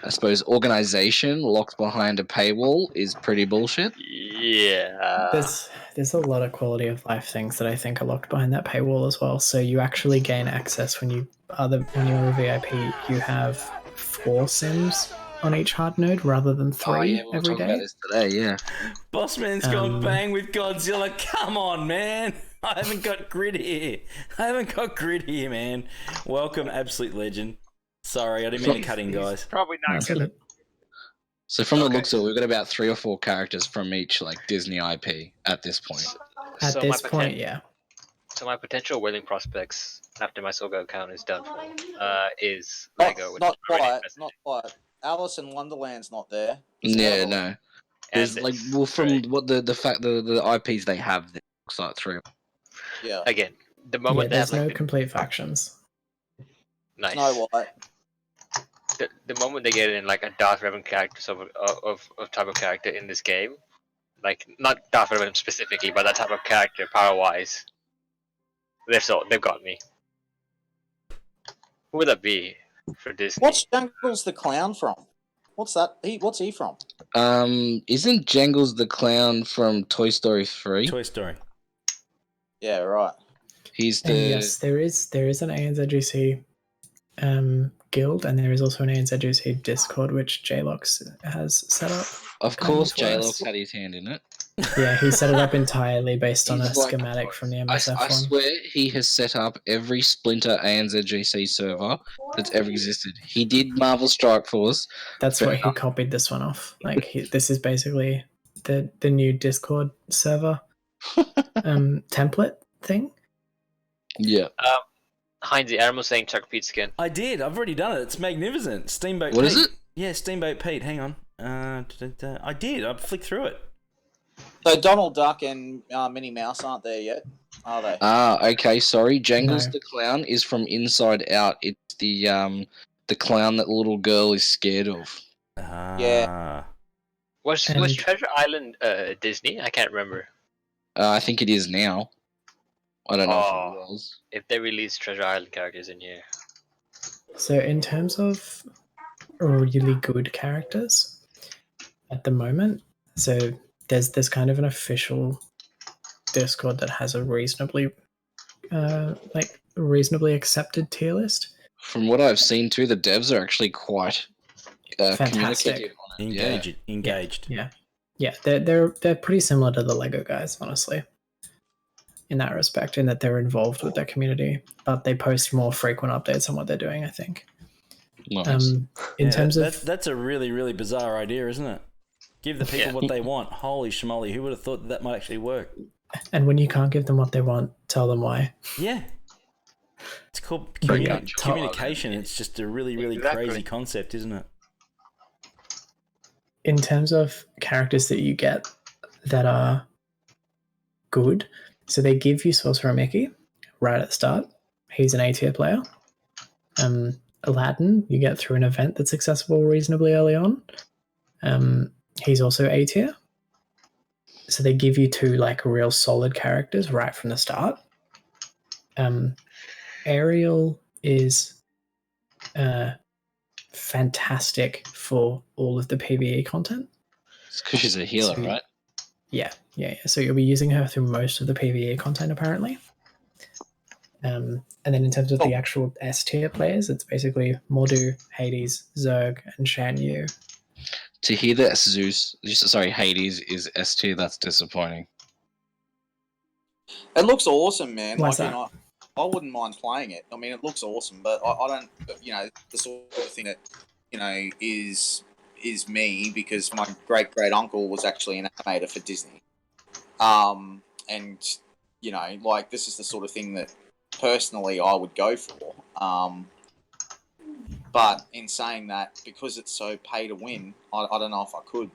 I suppose, organization locked behind a paywall is pretty bullshit. Yeah. There's a lot of quality of life things that I think are locked behind that paywall as well. So you actually gain access when you're a VIP. You have 4 sims on each hard node rather than 3 we were every talking day. about this today, yeah. Bossman's gone bang with Godzilla. Come on, man. I haven't got grid here. Man. Welcome, absolute legend. Sorry, I didn't mean to cut in, guys. Probably not That's good. good. So from the looks of it, we've got about 3 or 4 characters from each like Disney IP at this point. At So this my point, yeah. So my potential whaling prospects after my Sogo account is done for is Not, Lego. Which not is already quite. invested Not quite. Alice in Wonderland's not there. Yeah, no. There's And like it's well from what the fact the IPs they have, it looks like 3. Yeah. Again, the Yeah, moment they there's have no like complete factions. nice. Snow White. The moment they get in like a Darth Revan character of type of character in this game, like not Darth Revan specifically, but that type of character power wise, they've got me. Who would that be for Disney? What's Jungle's the Clown from? What's that? What's he from? Isn't Jangles the Clown from Toy Story 3? Toy Story. Yeah, right. He's And the yes, there is an ANZGC guild, and there is also an ANZGC Discord which JLox has set up. of course for us. JLox had his hand in it. Yeah, he set it up entirely based on a He's like- schematic from the I MSF one. swear he has set up every Splinter ANZGC server that's ever existed. He did Marvel Strike Force. That's Fair where he copied this one off. Like this is basically the new Discord server template thing. Yeah. Hynesy, Aaron was saying Chuck Pete skin. I did. I've already done it. It's magnificent. Steamboat What Pete. is it? Yeah, Steamboat Pete. Hang on. I did. I flicked through it. So Donald Duck and Minnie Mouse aren't there yet, are they? Okay, sorry. Jangles No. the Clown is from Inside Out. It's the the clown that the little girl is scared of. Yeah. Was Treasure Island Disney? I can't remember. I think it is now. I don't know if it Oh, was. if they release Treasure Island characters in here. So in terms of really good characters at the moment, so there's kind of an official Discord that has a reasonably reasonably accepted tier list. From what I've seen too, the devs are actually quite communicative on it. Engaged. Yeah. They're pretty similar to the Lego guys, honestly, in that respect, in that they're involved with their community, but they post more frequent updates on what they're doing, I think. Nice. In terms of that's a really, really bizarre idea, isn't it? Give the people what they want. Holy schmoly, who would have thought that might actually work? And when you can't give them what they want, tell them why. Yeah. It's called But yeah, communication. It's just a really, really crazy concept, isn't it? In terms of characters that you get that are good, so they give you Sorcerer Mickey right at the start. He's an A tier player. Aladdin, you get through an event that's accessible reasonably early on. He's also A tier. So they give you two like real solid characters right from the start. Ariel is fantastic for all of the PvE content. It's because she's a healer, right? Yeah. So you'll be using her through most of the PvE content, apparently. And then in terms of the actual S tier players, it's basically Mordu, Hades, Zerg, and Shan Yu. To hear that Hades is S tier, that's disappointing. It looks awesome, man. Why's like, that? I wouldn't mind playing it. I mean, it looks awesome, but I don't, the sort of thing that, is me, because my great uncle was actually an animator for Disney. And, this is the sort of thing that personally I would go for. But in saying that, because it's so pay to win, I don't know if I could.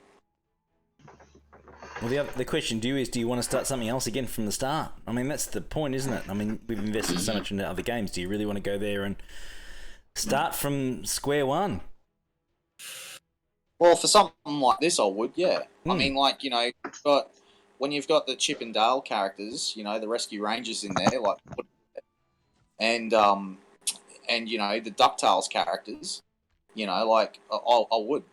Well, the question do you want to start something else again from the start? I mean, that's the point, isn't it? I mean, we've invested so much into other games. Do you really want to go there and start from square one? Well, for something like this, I would, yeah. I mean, but when you've got the Chip and Dale characters, the Rescue Rangers in there, and the DuckTales characters, I would.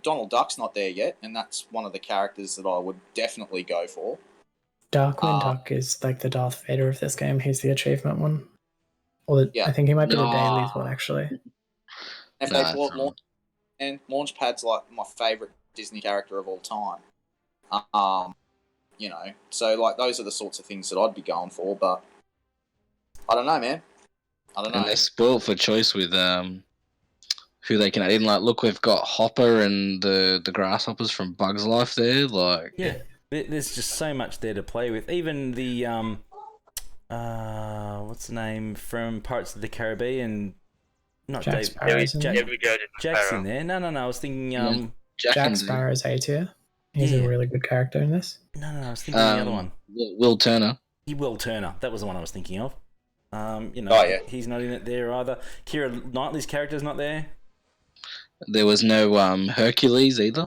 Donald Duck's not there yet, and that's one of the characters that I would definitely go for. Darkwing Duck is like the Darth Vader of this game. He's the achievement one. I think he might be the dailies one, actually. If they bought Launchpad's like my favourite Disney character of all time. So those are the sorts of things that I'd be going for, but I don't know, man. I don't know. And they're spoiled for choice with who they can add in. Like, look, we've got Hopper and the grasshoppers from Bugs Life there. Like, yeah, there's just so much there to play with. Even the what's the name from Pirates of the Caribbean? Not Jack Dave. Sparrow's in there. Jack's in there. No. I was thinking Jack Sparrow's A tier. He's a really good character in this. No. I was thinking the other one. Will Turner. Will Turner. That was the one I was thinking of. He's not in it there either. Keira Knightley's character's not there. There was no Hercules either.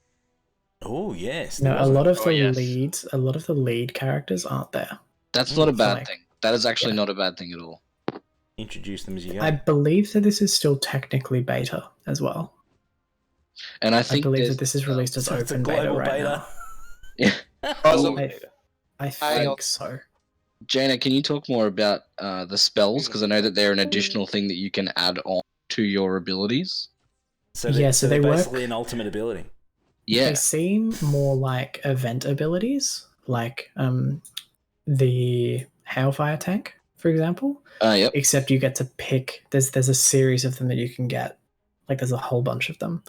Oh yes. No, a lot of the lead characters aren't there. That's not a bad thing. That is actually not a bad thing at all. Introduce them as you go. I believe that this is still technically beta as well. And I believe that this is released as open beta right now. Yeah. I think so. Jaina, can you talk more about the spells? Because I know that they're an additional thing that you can add on to your abilities. So they work basically an ultimate ability. Yeah. They seem more like event abilities, like the Hailfire tank, for example. Yep. Except you get to pick. There's a series of them that you can get. Like there's a whole bunch of them.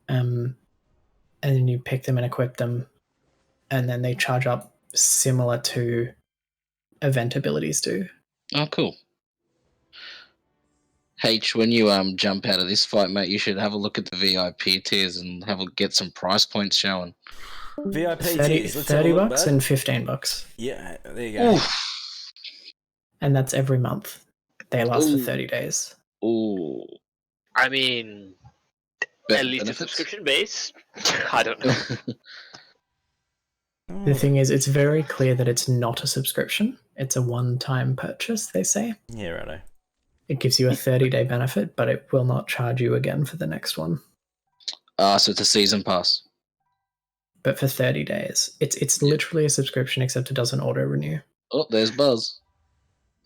And then you pick them and equip them, and then they charge up similar to event abilities do. Oh, cool. H, when you jump out of this fight, mate, you should have a look at the VIP tiers and get some price points showing. VIP 30, tiers. Let's have a $30 look, bud. and $15. Yeah, there you go. Oof. And that's every month. They last for 30 days. Ooh. I mean, at least a subscription base. I don't know. The thing is, it's very clear that it's not a subscription. It's a one-time purchase, they say. Yeah, righto. It gives you a 30-day benefit, but it will not charge you again for the next one. So it's a season pass. But for 30 days. It's literally a subscription, except it doesn't auto-renew. Oh, there's Buzz.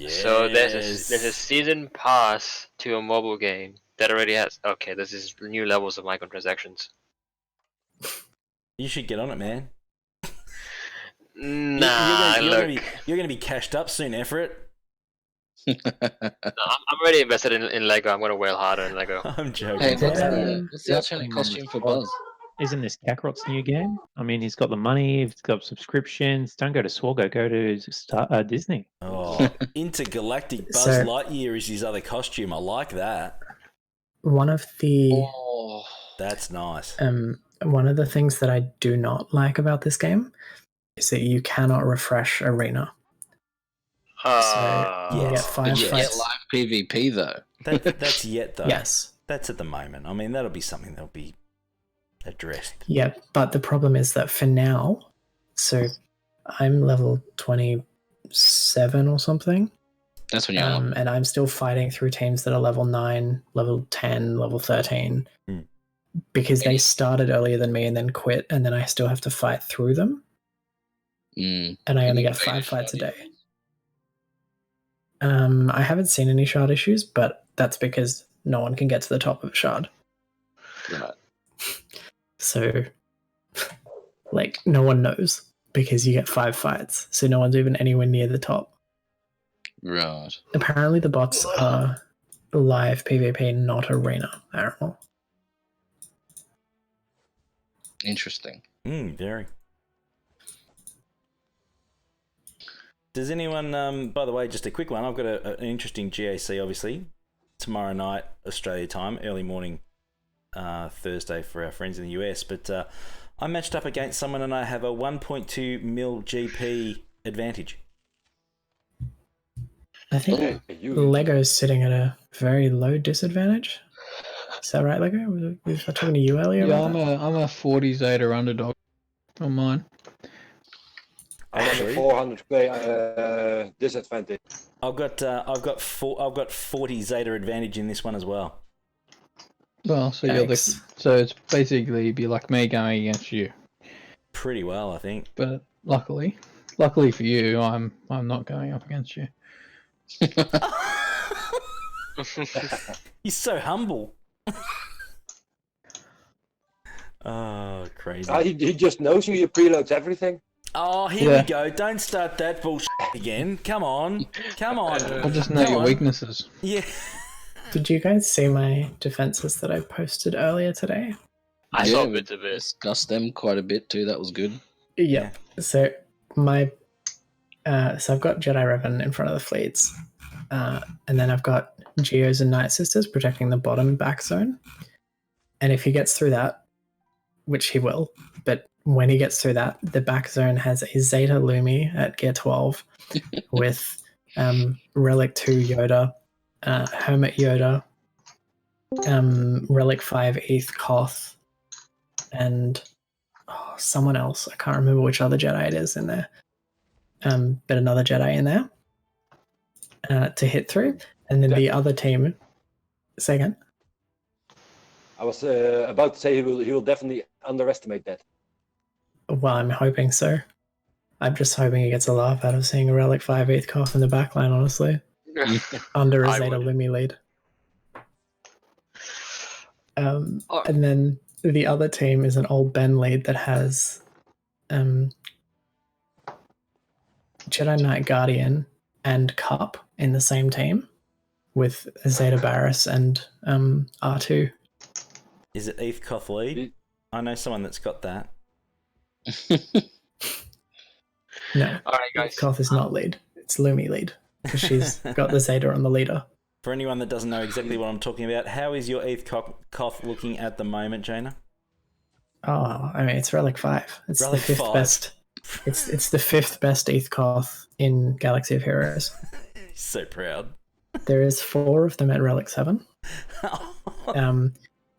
So there's a season pass to a mobile game that already has. Okay, this is new levels of microtransactions. You should get on it, man. Nah, you're gonna be cashed up soon, Everett. No, I'm already invested in Lego. I'm gonna wail harder in Lego. I'm joking. Hey, what's the alternate costume for Buzz? Isn't this Kakarot's new game? I mean, he's got the money, he's got subscriptions. Don't go to Swalgo, go to Disney. Oh, intergalactic Buzz So- Lightyear is his other costume. I like that. One of the That's nice. one of the things that I do not like about this game is that you cannot refresh arena. So you get 5 But you get fights. live PvP though. That's yet though. Yes. That's at the moment. I mean, that'll be something that'll be addressed. Yeah, but the problem is that for now, so I'm level 27 or something. That's when you're and I'm still fighting through teams that are level 9, level 10, level 13. Because they started earlier than me and then quit, and then I still have to fight through them. And I only get 5 fights a day. I haven't seen any shard issues, but that's because no one can get to the top of a shard. Right. So, like, no one knows because you get 5 fights, so no one's even anywhere near the top. Right. Apparently, the bots are live PvP, not arena. Ariel. Interesting. Very. Does anyone, by the way, just a quick one, I've got an interesting GAC, obviously, tomorrow night, Australia time, early morning, Thursday for our friends in the US, but I matched up against someone and I have a 1.2 mil GP advantage. I think Lego's sitting at a very low disadvantage. Is that right, Lego? We were talking to you earlier Yeah, about that? I'm a 40 Zeta underdog on mine. I'm on a 400k disadvantage. I've got 40 Zeta advantage in this one as well. Well, so you're the, so it's basically be like me going against you. Pretty well, I think. But luckily for you, I'm not going up against you. He's so humble. Oh, crazy. He just knows you. He preloads everything. Oh, here we go. Don't start that bullshit again. Come on. I just know your weaknesses. Yeah. Did you guys see my defenses that I posted earlier today? I saw bits of it. Discussed them quite a bit too. That was good. Yeah. So my so I've got Jedi Revan in front of the fleets, and then I've got Geos and Night Sisters protecting the bottom back zone. And if he gets through that, which he will, but when he gets through that, the back zone has a Zeta Lumi at gear 12 with Relic 2 Yoda, Hermit Yoda, Relic 5 ETH Koth, and someone else. I can't remember which other Jedi it is in there. But another Jedi in there to hit through. And then the other team... Say again? I was about to say he will definitely underestimate that. Well, I'm hoping so. I'm just hoping he gets a laugh out of seeing a Relic 5 ETH Koth in the backline, honestly. Under a Zeta Lumi lead. And then the other team is an old Ben lead that has Jedi Knight Guardian and Cup in the same team with Zeta Barris and R2. Is it ETH Koth lead? I know someone that's got that. No. All right, guys. Koth is not lead. It's Lumi lead because she's got the Zeta on the leader. For anyone that doesn't know exactly what I'm talking about, how is your ETH Koth looking at the moment, Jaina? Oh, I mean, it's Relic 5. It's Relic the fifth 5. best. It's the 5th best ETH Koth in Galaxy of Heroes. So proud. There is 4 of them at Relic 7.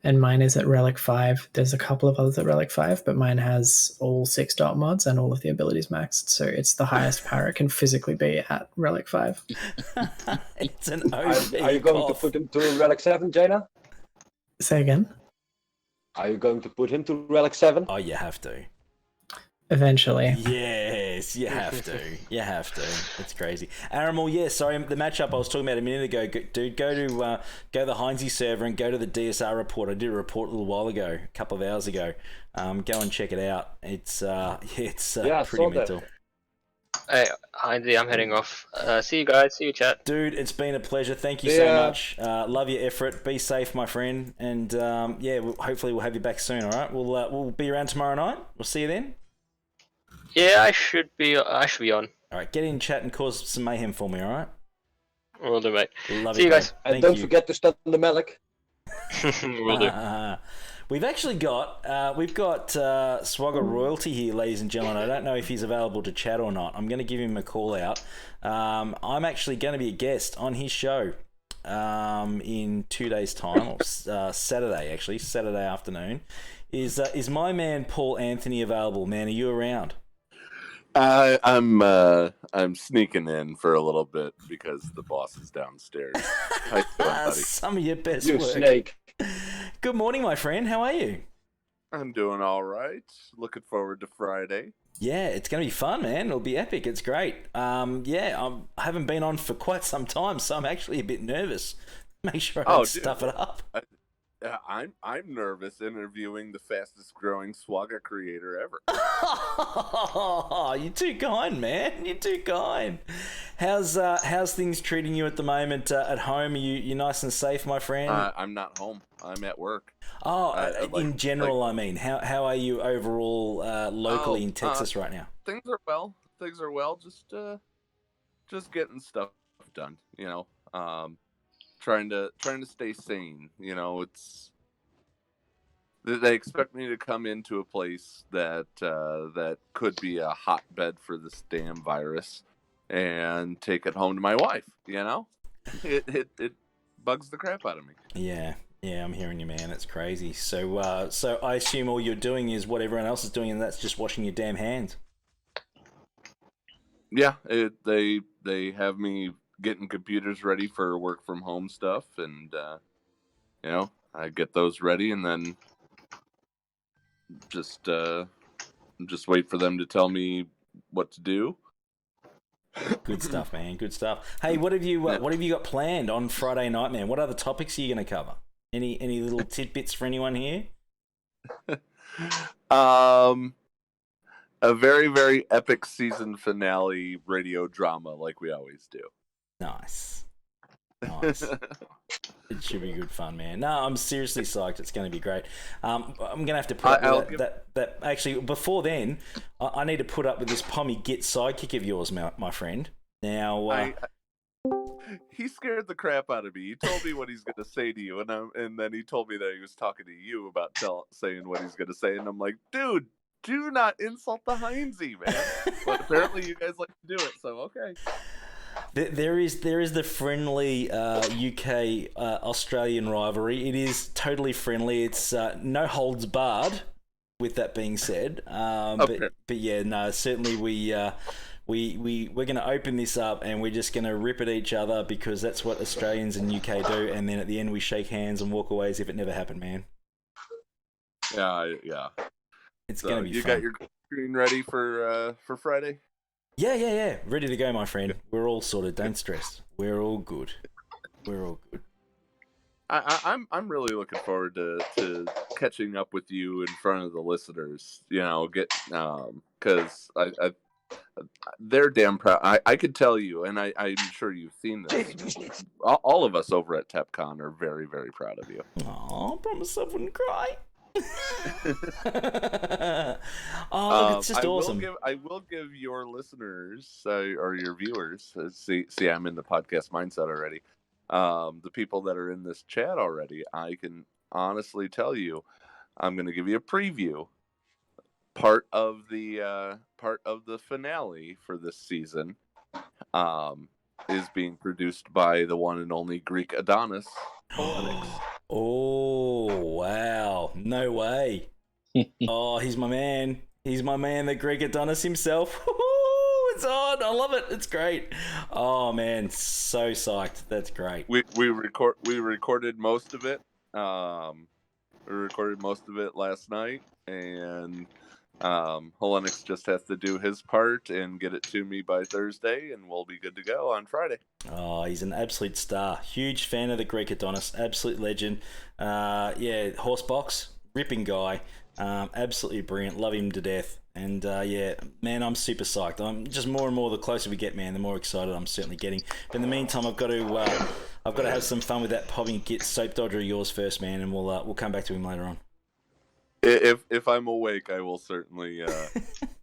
And mine is at Relic 5. There's a couple of others at Relic 5, but mine has all 6 dot mods and all of the abilities maxed. So it's the highest power it can physically be at Relic 5. It's an OP. Are you going to put him to Relic 7, Jaina? Say again? Are you going to put him to Relic 7? Oh, you have to. Eventually. Yes, you have to. You have to. It's crazy. Aramal, yeah, sorry, the matchup I was talking about a minute ago, dude, go to the Hynesy server and go to the DSR report. I did a report a little while ago, a couple of hours ago. Go and check it out. It's pretty mental. Hey, Hynesy, I'm heading off. See you guys. See you, chat. Dude, it's been a pleasure. Thank you so much. Love your effort. Be safe, my friend. And hopefully we'll have you back soon. All right, we'll be around tomorrow night. We'll see you then. Yeah, I should be on. All right, get in chat and cause some mayhem for me. All right. Will do, mate. Love See you guys. And don't forget to stun the Malik. Will do. We've actually got Swagger Royalty here, ladies and gentlemen. I don't know if he's available to chat or not. I'm going to give him a call out. I'm actually going to be a guest on his show in 2 days' time, or Saturday afternoon. Is my man Paul Anthony available? Man, are you around? I'm sneaking in for a little bit because the boss is downstairs. How you doing, buddy? Some of your best You work. snake. Good morning, my friend. How are you? I'm doing all right. Looking forward to Friday. Yeah, it's going to be fun, man. It'll be epic. It's great. I haven't been on for quite some time, so I'm actually a bit nervous. Make sure I don't stuff it up. I'm nervous interviewing the fastest growing Swagger creator ever. You're too kind, man. You're too kind. How's things treating you at the moment at home? Are you nice and safe, my friend? I'm not home. I'm at work. In general, I mean, how are you overall locally in Texas right now? Things are well. Just getting stuff done. You know, trying to stay sane. You know, they expect me to come into a place that could be a hotbed for this damn virus and take it home to my wife. You know, it bugs the crap out of me. Yeah, I'm hearing you, man. It's crazy. So I assume all you're doing is what everyone else is doing, and that's just washing your damn hands. Yeah, they have me getting computers ready for work from home stuff, and you know, I get those ready, and then just wait for them to tell me what to do. Good stuff, man. Good stuff. Hey, what have you got planned on Friday night, man? What other topics are you going to cover? Any little tidbits for anyone here? A very, very epic season finale radio drama like we always do. Nice. It should be good fun, man. No, I'm seriously psyched. It's going to be great. I'm going to have to put up with that. Actually, before then, I need to put up with this Pommy Git sidekick of yours, my friend. Now, he scared the crap out of me. He told me what he's going to say to you, and then he told me that he was talking to you about saying what he's going to say, and I'm like, dude, do not insult the Hynesy, man. But apparently you guys like to do it, so okay. There is the friendly UK Australian rivalry. It is totally friendly. It's no holds barred. With that being said, but yeah, no, certainly we're going to open this up and we're just going to rip at each other because that's what Australians and UK do. And then at the end we shake hands and walk away as if it never happened, man. Yeah. It's going to be you fun. got your screen ready for Friday? Yeah. Ready to go, my friend. We're all sorted. Don't stress. We're all good. I'm really looking forward to catching up with you in front of the listeners. You know, because they're damn proud. I could tell you, and I'm sure you've seen this. All of us over at TepCon are very, very proud of you. Aw, promise I wouldn't cry. It's just awesome. I will give your listeners or your viewers. See, I'm in the podcast mindset already. The people that are in this chat already, I can honestly tell you, I'm going to give you a preview. Part of the finale for this season is being produced by the one and only Greek Adonis Oh, wow. No way. Oh, he's my man. He's my man, the Greek Adonis himself. It's on. I love it. It's great. Oh, man. So psyched. That's great. We recorded most of it. We recorded most of it last night, and Helenix just has to do his part and get it to me by Thursday, and we'll be good to go on Friday. Oh, he's an absolute star. Huge fan of the Greek Adonis. Absolute legend. Yeah, Horsebox, ripping guy. Absolutely brilliant. Love him to death. And yeah, man, I'm super psyched. I'm just more and more the closer we get, man, the more excited I'm certainly getting. But in the meantime, I've got to have some fun with that Poppy Git soap dodger of yours first, man, and we'll come back to him later on. If I'm awake, I will certainly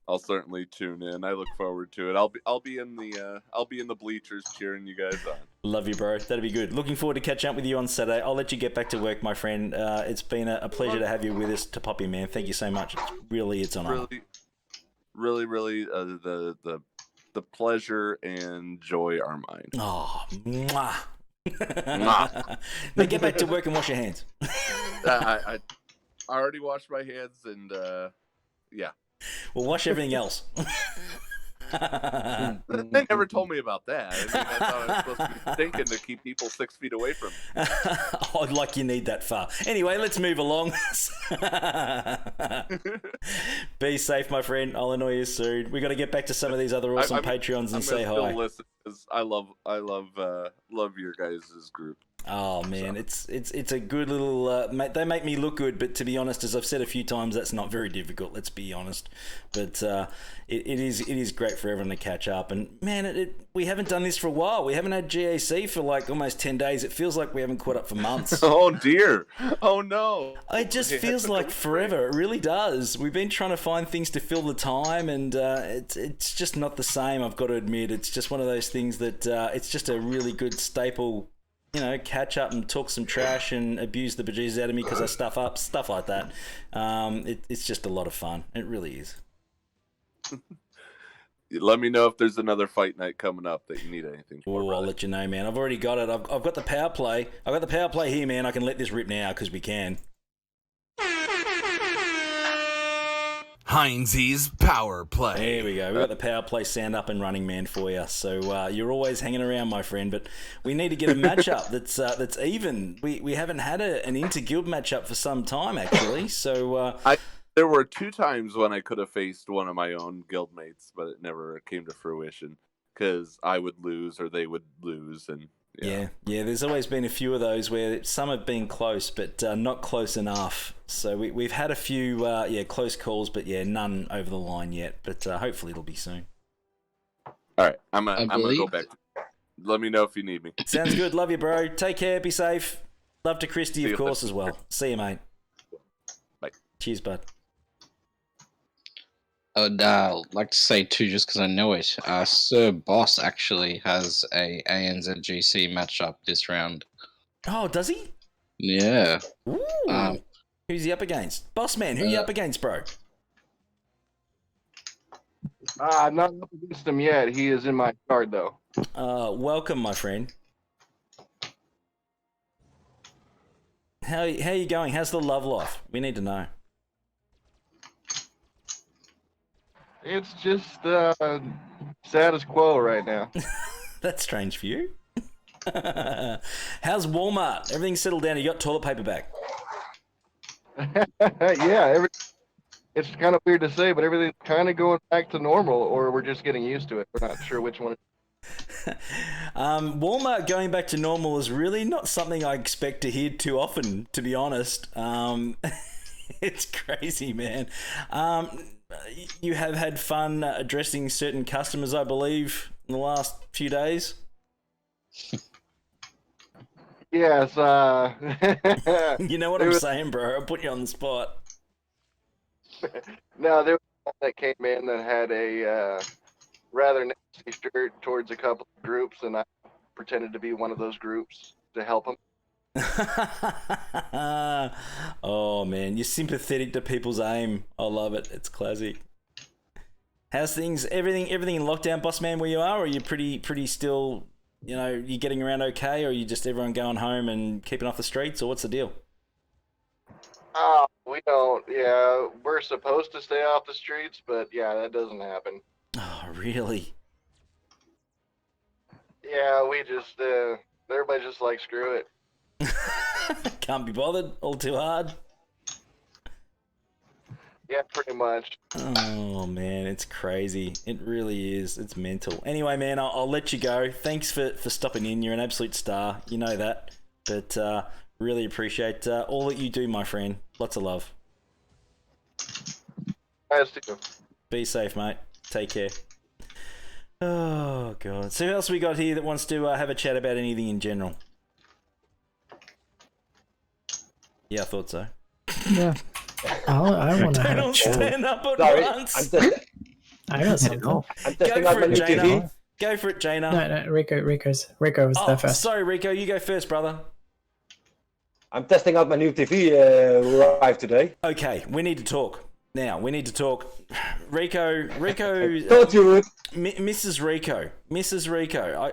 I'll certainly tune in. I look forward to it. I'll be in the bleachers cheering you guys on. Love you, bro. That'll be good. Looking forward to catching up with you on Saturday. I'll let you get back to work, my friend. It's been a pleasure to have you with us, to Poppy, man. Thank you so much. It's an honor. Really, the pleasure and joy are mine. Oh, mwah. Now get back to work and wash your hands. I already washed my hands, and yeah. Well, wash everything else. They never told me about that. I mean, I thought I was supposed to be thinking to keep people 6 feet away from me. Oh, like you need that far. Anyway, let's move along. Be safe, my friend. I'll annoy you soon. We got to get back to some of these other awesome Patreons and say hi. Listen, 'cause I love your guys' group. Oh man, it's a good little. They make me look good, but to be honest, as I've said a few times, that's not very difficult. Let's be honest, but it is great for everyone to catch up. And man, we haven't done this for a while. We haven't had GAC for like almost 10 days. It feels like we haven't caught up for months. Oh dear! Oh no! It just feels like forever. It really does. We've been trying to find things to fill the time, and it's just not the same. I've got to admit, it's just one of those things that it's just a really good staple. You know, catch up and talk some trash and abuse the bejesus out of me because I stuff up, stuff like that. It's just a lot of fun. It really is. Let me know if there's another fight night coming up that you need anything for. Oh, I'll let you know, man. I've already got it. I've got the power play. I've got the power play here, man. I can let this rip now because we can. Hynesy's Power Play. There we go. We've got the Power Play sound up and running, man, for you. So you're always hanging around, my friend. But we need to get a matchup that's even. We haven't had an inter-guild matchup for some time, actually. So there were 2 times when I could have faced one of my own guildmates, but it never came to fruition because I would lose or they would lose, and yeah. There's always been a few of those where some have been close, but not close enough. So we've had a few close calls, but none over the line yet. But hopefully it'll be soon. All right, I'm gonna go back. Let me know if you need me. Sounds good. Love you, bro. Take care. Be safe. Love to Christy, of course, as well. See you, mate. Bye. Cheers, bud. I would like to say too, just because I know it, Sir Boss actually has a ANZGC matchup this round. Oh, does he? Yeah. Ooh. Who's he up against? Boss man, who you up against, bro? Not up against him yet. He is in my card though. Welcome, my friend. How you going? How's the love life? We need to know. It's just status quo right now. That's strange for you. How's Walmart? Everything's settled down. You got toilet paper back? Yeah, it's kind of weird to say, but everything's kind of going back to normal, or we're just getting used to it. We're not sure which one. Walmart going back to normal is really not something I expect to hear too often, to be honest. It's crazy, man. You have had fun addressing certain customers, I believe, in the last few days. Yes. You know what I'm saying, bro? I put you on the spot. No, there was one that came in that had a rather nasty shirt towards a couple of groups, and I pretended to be one of those groups to help them. Oh man, you're sympathetic to people's aim. I love it. It's classic. How's things? Everything in lockdown, boss man, where you are? Or are you pretty still you getting around okay, or are you just everyone going home and keeping off the streets, or what's the deal? We don't. Yeah, we're supposed to stay off the streets, but yeah, that doesn't happen. Oh, really? Yeah, we just everybody just like screw it. Can't be bothered. All too hard. Yeah, pretty much. Oh man, it's crazy. It really is. It's mental. Anyway, man, I'll let you go. Thanks for stopping in. You're an absolute star. You know that. But really appreciate all that you do, my friend. Lots of love. Nice to you. Be safe, mate. Take care. Oh god. So who else we got here that wants to have a chat about anything in general? Yeah, I thought so. Yeah. I want to have a Don't chat. stand up at Sorry, once. I got something. I'm Go testing out for my it, new Jaina. TV. Go for it, Jaina. No, Rico was there first. Sorry, Rico. You go first, brother. I'm testing out my new TV who arrived today. Okay, we need to talk. Now, we need to talk. Rico, Thought you would. Mrs. Rico.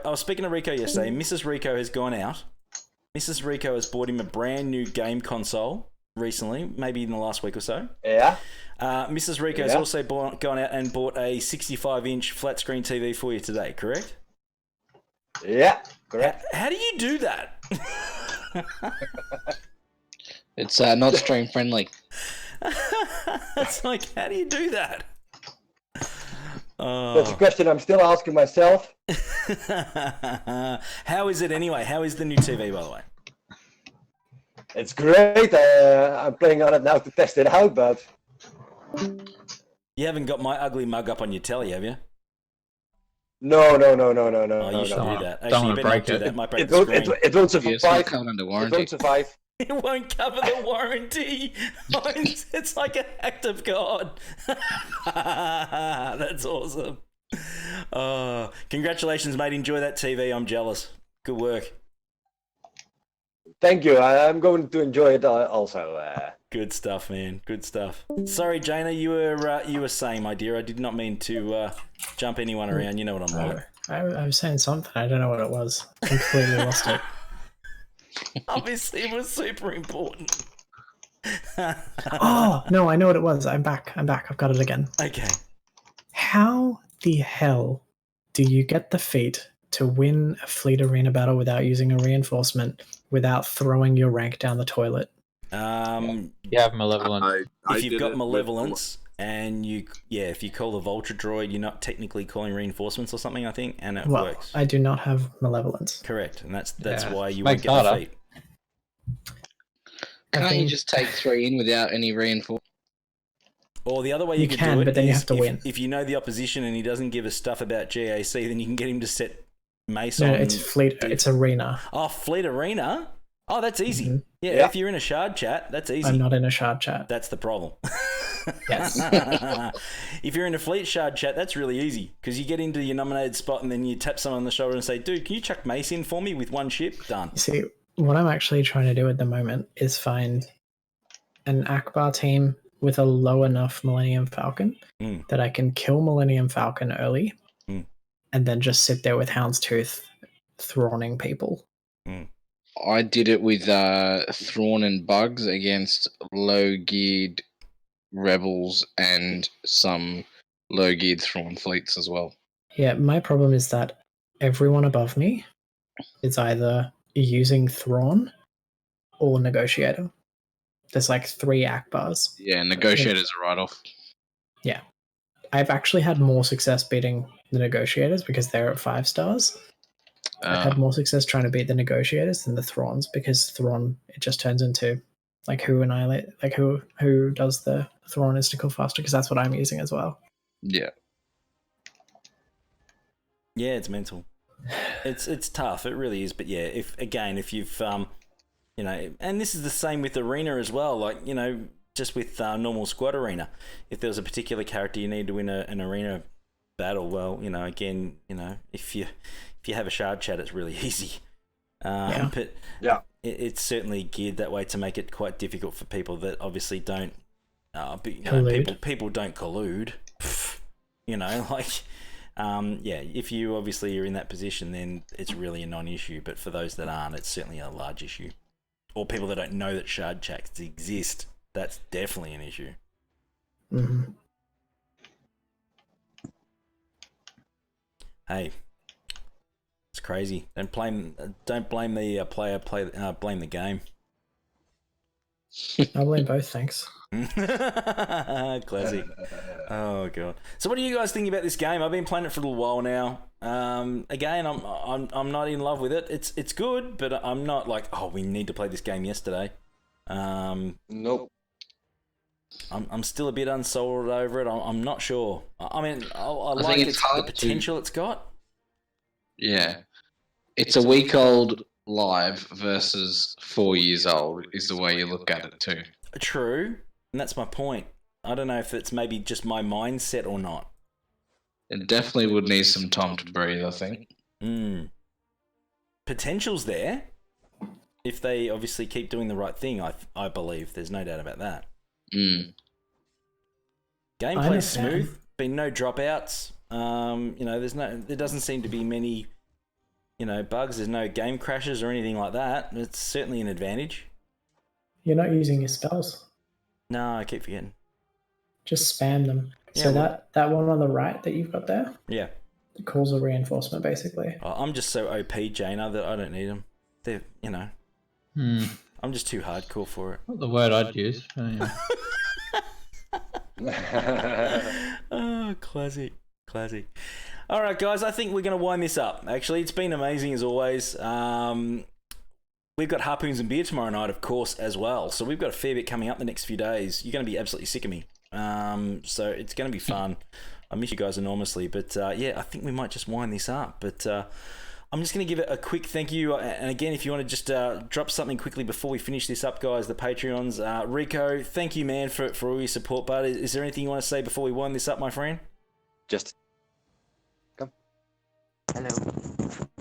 I was speaking to Rico yesterday. Mrs. Rico has gone out. Mrs. Rico has bought him a brand new game console recently, maybe in the last week or so. Yeah. Mrs. Rico has also gone out and bought a 65-inch flat screen TV for you today, correct? Yeah, correct. How do you do that? It's not stream friendly. It's like, how do you do that? That's a question I'm still asking myself. How is it anyway? How is the new TV, by the way? It's great. I'm playing on it now to test it out, but You haven't got my ugly mug up on your telly, have you? no. Oh, you should do that. Actually, you better not do that. It might break the screen. It won't survive. It's not covered under It warranty. won't survive. It won't cover the warranty. It's like an act of God. That's awesome. Congratulations, mate. Enjoy that TV. I'm jealous. Good work. Thank you. I'm going to enjoy it also. Good stuff, man. Good stuff. Sorry, Jaina, you were saying, my dear. I did not mean to jump anyone around. You know what I'm like. I was saying something. I don't know what it was. Completely lost it. Obviously, it was super important. Oh no, I know what it was. I'm back. I've got it again. Okay. How the hell do you get the feat to win a fleet arena battle without using a reinforcement, without throwing your rank down the toilet? You have malevolence. If you've got malevolence and if you call the Vulture droid, you're not technically calling reinforcements or something, I think, and it works. I do not have malevolence. Correct, and that's why you Makes won't get the harder. feat. Can't you just take 3 in without any reinforcement? Or the other way You could can, do it but then you is have to win. If you know the opposition and he doesn't give us stuff about GAC, then you can get him to set Mace on. No, it's fleet. It's arena. Oh, Fleet Arena? Oh, that's easy. Mhm. Yeah, if you're in a shard chat, that's easy. I'm not in a shard chat. That's the problem. Yes. If you're in a fleet shard chat, that's really easy because you get into your nominated spot and then you tap someone on the shoulder and say, dude, can you chuck Mace in for me with one ship? Done. You see, what I'm actually trying to do at the moment is find an Akbar team with a low enough Millennium Falcon that I can kill Millennium Falcon early and then just sit there with Houndstooth thrawning people. I did it with Thrawn and Bugs against low-geared Rebels and some low-geared Thrawn fleets as well. Yeah, my problem is that everyone above me is either using Thrawn or Negotiator. There's like 3 Akbars. Yeah, Negotiators are right off. Yeah. I've actually had more success beating the Negotiators because they're at 5 stars. I've had more success trying to beat the Negotiators than the Thrawns because Thrawn, it just turns into like who does the Thrawn Isticle faster, because that's what I'm using as well. Yeah. Yeah, it's mental. It's tough. It really is. But yeah, if you've and this is the same with Arena as well. Like, just with normal squad Arena, if there was a particular character you need to win an Arena battle, well, again, if you have a shard chat, it's really easy. But it's certainly geared that way to make it quite difficult for people that obviously don't. People don't collude. yeah, if you obviously are in that position, then it's really a non-issue. But for those that aren't, it's certainly a large issue. Or people that don't know that shard chats exist, that's definitely an issue. Mm-hmm. Hey, it's crazy. Don't blame the player. Blame the game. I blame both. Thanks. Classic. Oh god. So, what do you guys think about this game? I've been playing it for a little while now. Again, I'm not in love with it. It's good, but I'm not like, oh, we need to play this game yesterday. Nope. I'm still a bit unsold over it. I'm not sure. I mean, I like think it's the hard potential it's got. Yeah. It's a week old live versus 4 years old is the way you look at it too. True, and that's my point. I don't know if it's maybe just my mindset or not. It definitely would need some time to breathe, I think. Potential's there if they obviously keep doing the right thing. I believe there's no doubt about that. Gameplay's smooth. Been no dropouts. There doesn't seem to be many, bugs. There's no game crashes or anything like that. It's certainly an advantage. You're not using your spells. No, I keep forgetting. Just spam them. Yeah, So that one on the right that you've got there, Yeah. it calls a reinforcement basically. I'm just so OP, Jaina, that I don't need them. They're, I'm just too hardcore for it. Not the word I'd use. Anyway. Oh, classic. All right, guys, I think we're going to wind this up. Actually, it's been amazing as always. We've got Harpoons and Beer tomorrow night, of course, as well. So we've got a fair bit coming up the next few days. You're going to be absolutely sick of me. So it's going to be fun. I miss you guys enormously. But yeah, I think we might just wind this up. But I'm just going to give it a quick thank you. And again, if you want to just drop something quickly before we finish this up, guys, the Patreons. Rico, thank you, man, for all your support, bud. Is there anything you want to say before we wind this up, my friend? Just come.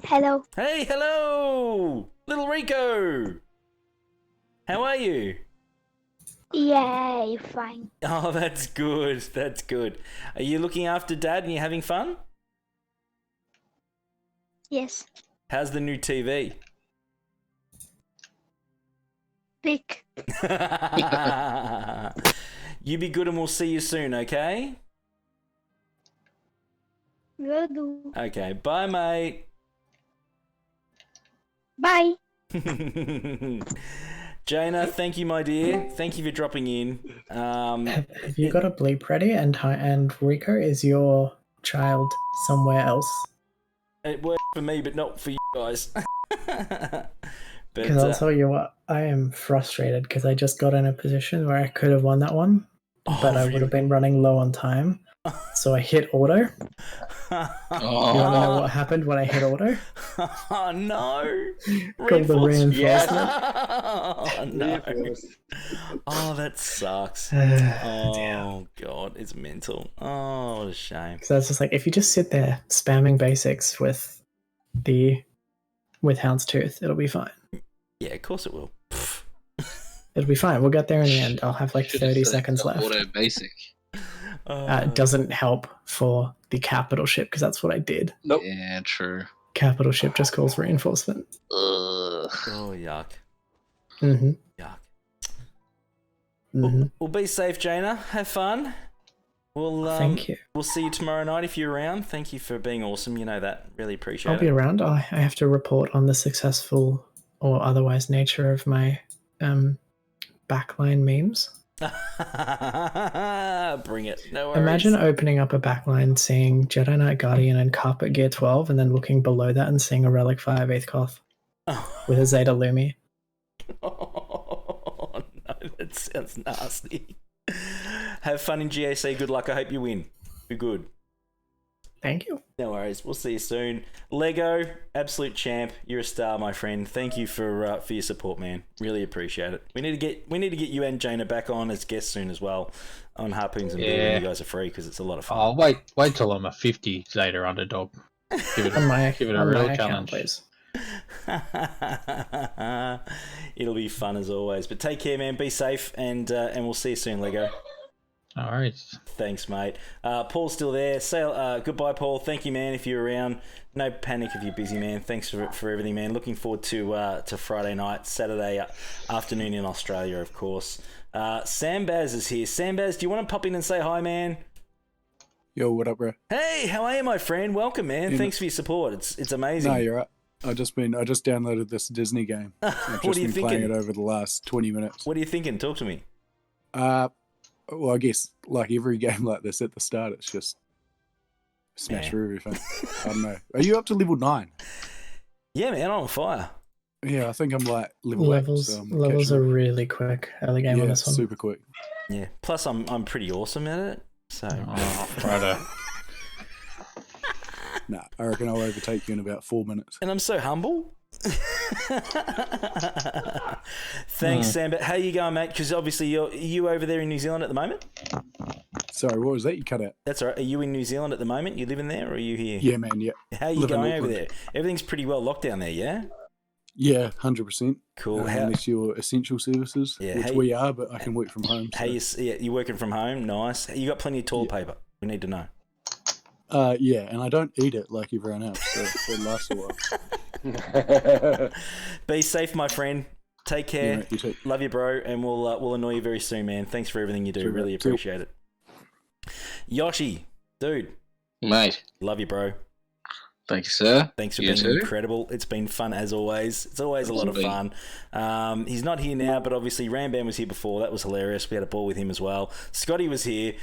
Hello. Hey, hello! Little Rico! How are you? Yay, fine. Oh, that's good. Are you looking after Dad and you're having fun? Yes. How's the new TV? Big. You be good and we'll see you soon, okay? Will do. Okay, bye, mate. Bye. Jaina, thank you, my dear. Thank you for dropping in. Have you got a bleep ready? And Rico, is your child somewhere else? It worked for me, but not for you guys. Because I'll tell you what, I am frustrated because I just got in a position where I could have won that one, but I would have been running low on time. So I hit auto. You want to know what happened when I hit auto? Oh no! Called the reinforcement. Yes. Oh no! Oh, that sucks. Oh god, it's mental. Oh, what a shame. So it's just like if you just sit there spamming basics with Houndstooth, it'll be fine. Yeah, of course it will. It'll be fine. We'll get there in the end. I'll have like 30 seconds left. Auto basic. It doesn't help for the capital ship because that's what I did. Nope. Yeah, true. Capital ship just calls reinforcement. Oh, yuck. Mm-hmm. Yuck. Mm-hmm. Well, be safe, Jaina. Have fun. We'll Thank you. We'll see you tomorrow night if you're around. Thank you for being awesome. You know that. Really appreciate I'll it. be around. I have to report on the successful or otherwise nature of my backline memes. Bring it. No worries. Imagine opening up a backline, seeing Jedi Knight Guardian and Carpet Gear 12, and then looking below that and seeing a Relic 5 8th Koth with a Zeta Lumi. Oh, no, that sounds nasty. Have fun in GAC. Good luck. I hope you win. Be good. Thank you. No worries. We'll see you soon. Lego, absolute champ. You're a star, my friend. Thank you for your support, man. Really appreciate it. We need to get you and Jaina back on as guests soon as well on Harpoons and Beer when you guys are free because it's a lot of fun. Oh, wait till I'm a 50 Zeta underdog. Give it a real challenge, please. It'll be fun as always. But take care, man. Be safe, and we'll see you soon, Lego. All right. Thanks, mate. Paul's still there. Say goodbye, Paul. Thank you, man. If you're around, no panic if you're busy, man. Thanks for everything, man. Looking forward to Friday night, Saturday afternoon in Australia, of course. Sambaz is here. Sambaz, do you want to pop in and say hi, man? Yo, what up, bro? Hey, how are you, my friend? Welcome, man. Thanks for your support. It's amazing. No, you're right. I just downloaded this Disney game. I've just been playing it over the last 20 minutes. What are you thinking? Talk to me. Well, I guess like every game like this at the start, it's just smash through everything. I don't know. Are you up to level 9? Yeah, man, I'm on fire. Yeah, I think I'm like level 8. So levels are really quick early game on this one. Super quick. Yeah. Plus, I'm pretty awesome at it. So. Righto. Nah, I reckon I'll overtake you in about 4 minutes. And I'm so humble. Thanks, Sam. But how you going, mate? Because obviously you over there in New Zealand at the moment. Sorry, what was that? You cut out. That's all right. Are you in New Zealand at the moment? You living there, or are you here? Yeah, man. Yeah. How are you going over there? Everything's pretty well locked down there, yeah. Yeah, 100%. Cool. Unless you're essential services, which we are, but I can work from home. So. You're working from home. Nice. You got plenty of toilet paper. We need to know. Yeah, and I don't eat it like everyone else, so it lasts a while. Be safe, my friend. Take care. Yeah, you too. Love you, bro, and we'll annoy you very soon, man. Thanks for everything you do. Really appreciate it. Yoshi, dude. Mate. Love you, bro. Thank you, sir. Thanks for being incredible. It's been fun as always. It's always a lot of fun. He's not here now, but obviously Rambam was here before. That was hilarious. We had a ball with him as well. Scotty was here.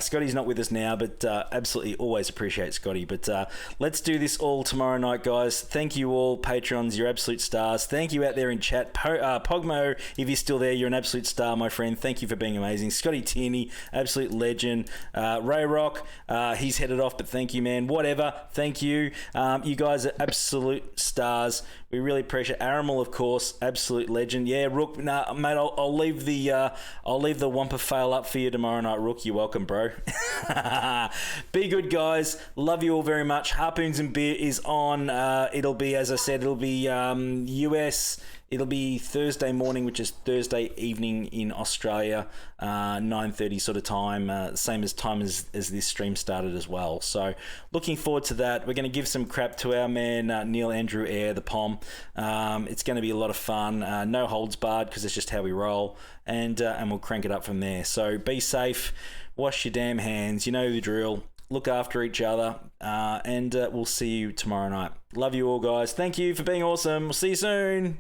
Scotty's not with us now, but absolutely always appreciate Scotty. But let's do this all tomorrow night, guys. Thank you all, Patrons. You're absolute stars. Thank you out there in chat. Pogmo, if you're still there, you're an absolute star, my friend. Thank you for being amazing. Scotty Tierney, absolute legend. Ray Rock, he's headed off, but thank you, man. Whatever. Thank you. You guys are absolute stars. We really appreciate Aramal, of course, absolute legend. Yeah, Rook, mate, I'll leave the Wampa fail up for you tomorrow night, Rook. You're welcome, bro. Be good, guys. Love you all very much. Harpoons and Beer is on. It'll be, as I said, it'll be US. It'll be Thursday morning, which is Thursday evening in Australia, 9:30 sort of time, same as time as this stream started as well. So looking forward to that. We're going to give some crap to our man, Neil Andrew Eyre, the POM. It's going to be a lot of fun. No holds barred because it's just how we roll, and we'll crank it up from there. So be safe. Wash your damn hands. You know the drill. Look after each other, and we'll see you tomorrow night. Love you all, guys. Thank you for being awesome. We'll see you soon.